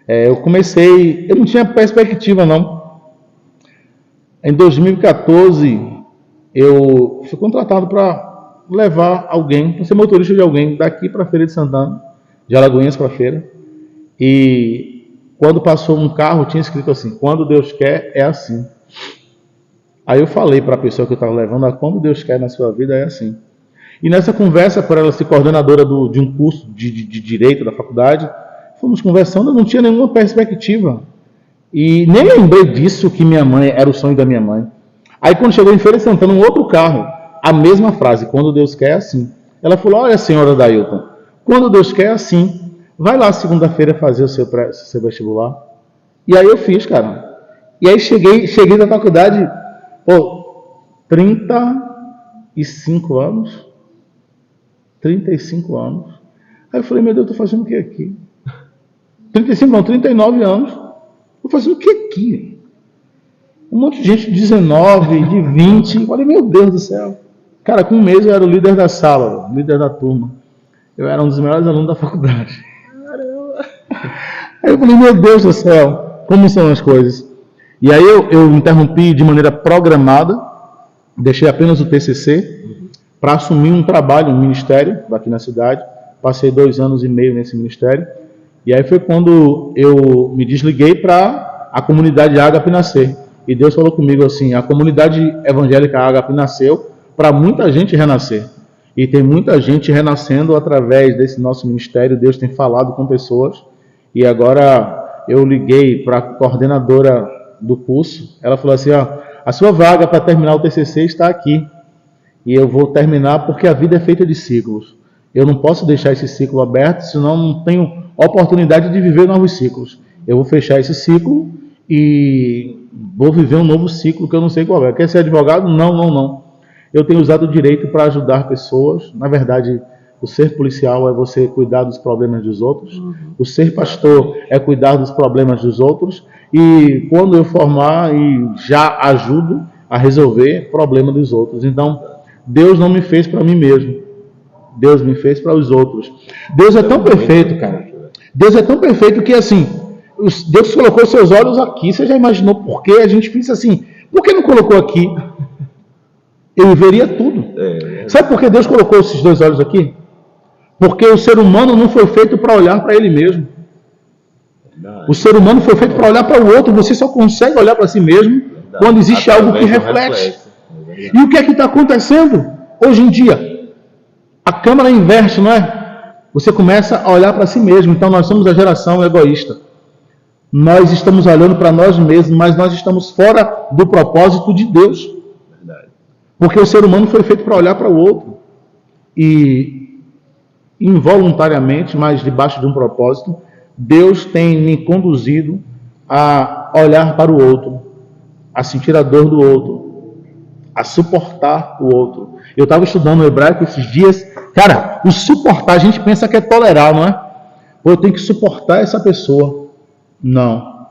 Eu comecei, eu não tinha perspectiva não. Em 2014, eu fui contratado para levar alguém, para ser motorista de alguém daqui para a Feira de Santana, de Alagoinhas para a feira. E quando passou um carro, tinha escrito assim: quando Deus quer, é assim. Aí eu falei para a pessoa que eu estava levando: quando Deus quer na sua vida, é assim. E nessa conversa, por ela ser coordenadora de um curso de Direito da faculdade, fomos conversando, eu não tinha nenhuma perspectiva. E nem lembrei disso, que minha mãe, era o sonho da minha mãe. Aí quando chegou em Feira de Santana, um outro carro, a mesma frase: quando Deus quer, é assim. Ela falou: olha, senhora Dailton, quando Deus quer, é assim. Vai lá segunda-feira fazer o seu vestibular. E aí eu fiz, cara. E aí cheguei na faculdade, 35 anos. 35 anos. Aí eu falei: meu Deus, eu estou fazendo o que aqui? 35 não, 39 anos. Estou fazendo o que aqui? Um monte de gente de 19, de 20. Eu falei: meu Deus do céu. Cara, com um mês eu era o líder da sala, o líder da turma. Eu era um dos melhores alunos da faculdade. Aí eu falei: meu Deus do céu, como são as coisas? E aí eu interrompi de maneira programada, deixei apenas o TCC, para assumir um trabalho, um ministério aqui na cidade. Passei 2 anos e meio nesse ministério. E aí foi quando eu me desliguei para a comunidade Ágape nascer. E Deus falou comigo assim: a comunidade evangélica Ágape nasceu para muita gente renascer. E tem muita gente renascendo através desse nosso ministério. Deus tem falado com pessoas. E agora eu liguei para a coordenadora do curso. Ela falou assim: a sua vaga para terminar o TCC está aqui. E eu vou terminar porque a vida é feita de ciclos. Eu não posso deixar esse ciclo aberto, senão não tenho oportunidade de viver novos ciclos. Eu vou fechar esse ciclo e vou viver um novo ciclo que eu não sei qual é. Quer ser advogado? Não. Eu tenho usado o direito para ajudar pessoas. Na verdade, o ser policial é você cuidar dos problemas dos outros. O ser pastor é cuidar dos problemas dos outros. E quando eu formar, e já ajudo a resolver problema dos outros. Então, Deus não me fez para mim mesmo. Deus me fez para os outros. Deus é tão perfeito, cara. Deus é tão perfeito que, assim, Deus colocou seus olhos aqui. Você já imaginou por que a gente pensa assim? Por que não colocou aqui? Eu veria tudo. Sabe por que Deus colocou esses 2 olhos aqui? Porque o ser humano não foi feito para olhar para ele mesmo. O ser humano foi feito para olhar para o outro. Você só consegue olhar para si mesmo quando existe algo que reflete. E o que é que está acontecendo hoje em dia? A câmera inverte, não é? Você começa a olhar para si mesmo. Então nós somos a geração egoísta. Nós estamos olhando para nós mesmos, mas nós estamos fora do propósito de Deus. Porque o ser humano foi feito para olhar para o outro. E involuntariamente, mas debaixo de um propósito, Deus tem me conduzido a olhar para o outro, a sentir a dor do outro, a suportar o outro. Eu estava estudando o hebraico esses dias. Cara, o suportar, a gente pensa que é tolerar, não é? Ou eu tenho que suportar essa pessoa. Não.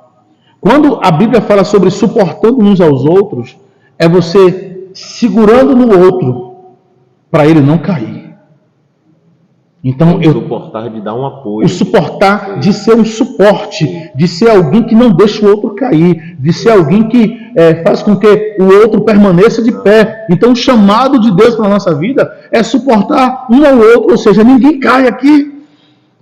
Quando a Bíblia fala sobre suportando uns aos outros, é você segurando no outro para ele não cair. Então, suportar de dar um apoio. O suportar de ser um suporte, de ser alguém que não deixa o outro cair, de ser alguém que faz com que o outro permaneça de pé. Então, o chamado de Deus para a nossa vida é suportar um ao outro, ou seja, ninguém cai aqui.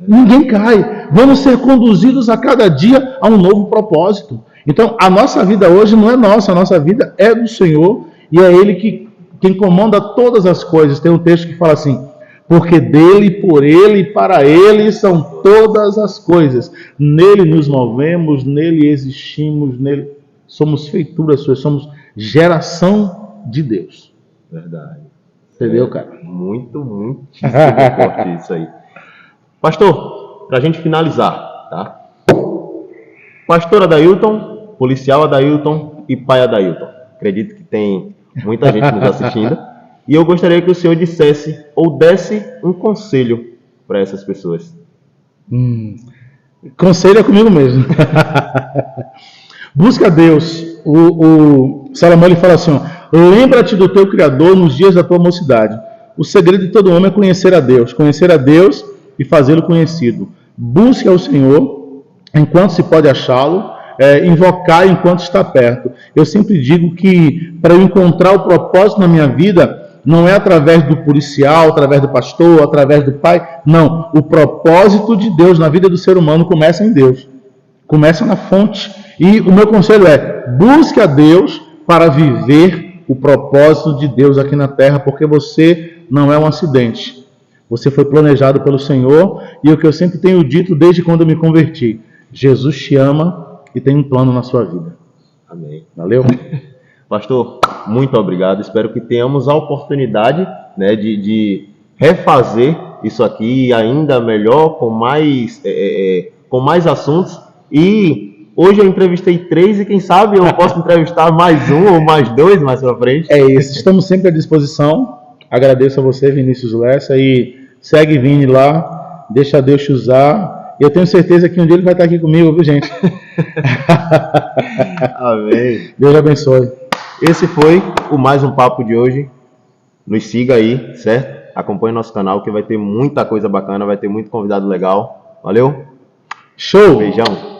Ninguém cai. Vamos ser conduzidos a cada dia a um novo propósito. Então, a nossa vida hoje não é nossa, a nossa vida é do Senhor e é Ele quem comanda todas as coisas. Tem um texto que fala assim: porque dele, por ele e para ele são todas as coisas. Nele nos movemos, nele existimos, nele somos feituras suas, somos geração de Deus. Verdade. Entendeu, cara? Muito forte isso aí. Pastor, para a gente finalizar, tá? Pastor Adailton, policial Adailton e pai Adailton. Acredito que tem muita gente nos assistindo. E eu gostaria que o senhor dissesse ou desse um conselho para essas pessoas. Conselho é comigo mesmo. Busca Deus. O Salomão ele fala assim: ó, lembra-te do teu Criador nos dias da tua mocidade. O segredo de todo homem é conhecer a Deus e fazê-lo conhecido. Busque ao Senhor enquanto se pode achá-lo, invocar enquanto está perto. Eu sempre digo que para eu encontrar o propósito na minha vida, não é através do policial, através do pastor, através do pai. Não, o propósito de Deus na vida do ser humano começa em Deus. Começa na fonte. E o meu conselho é: busque a Deus para viver o propósito de Deus aqui na terra, porque você não é um acidente. Você foi planejado pelo Senhor, e o que eu sempre tenho dito desde quando eu me converti: Jesus te ama e tem um plano na sua vida. Amém. Valeu? Pastor, muito obrigado. Espero que tenhamos a oportunidade, né, de refazer isso aqui ainda melhor, com mais assuntos. E hoje eu entrevistei 3 e quem sabe eu posso entrevistar mais um ou mais 2 mais pra frente. É isso, estamos sempre à disposição. Agradeço a você, Vinícius Lessa, e segue Vini lá, deixa Deus te usar. Eu tenho certeza que um dia ele vai estar aqui comigo, viu, gente? Amém. Deus abençoe. Esse foi o Mais um Papo de hoje. Nos siga aí, certo? Acompanhe nosso canal que vai ter muita coisa bacana, vai ter muito convidado legal. Valeu? Show! Beijão.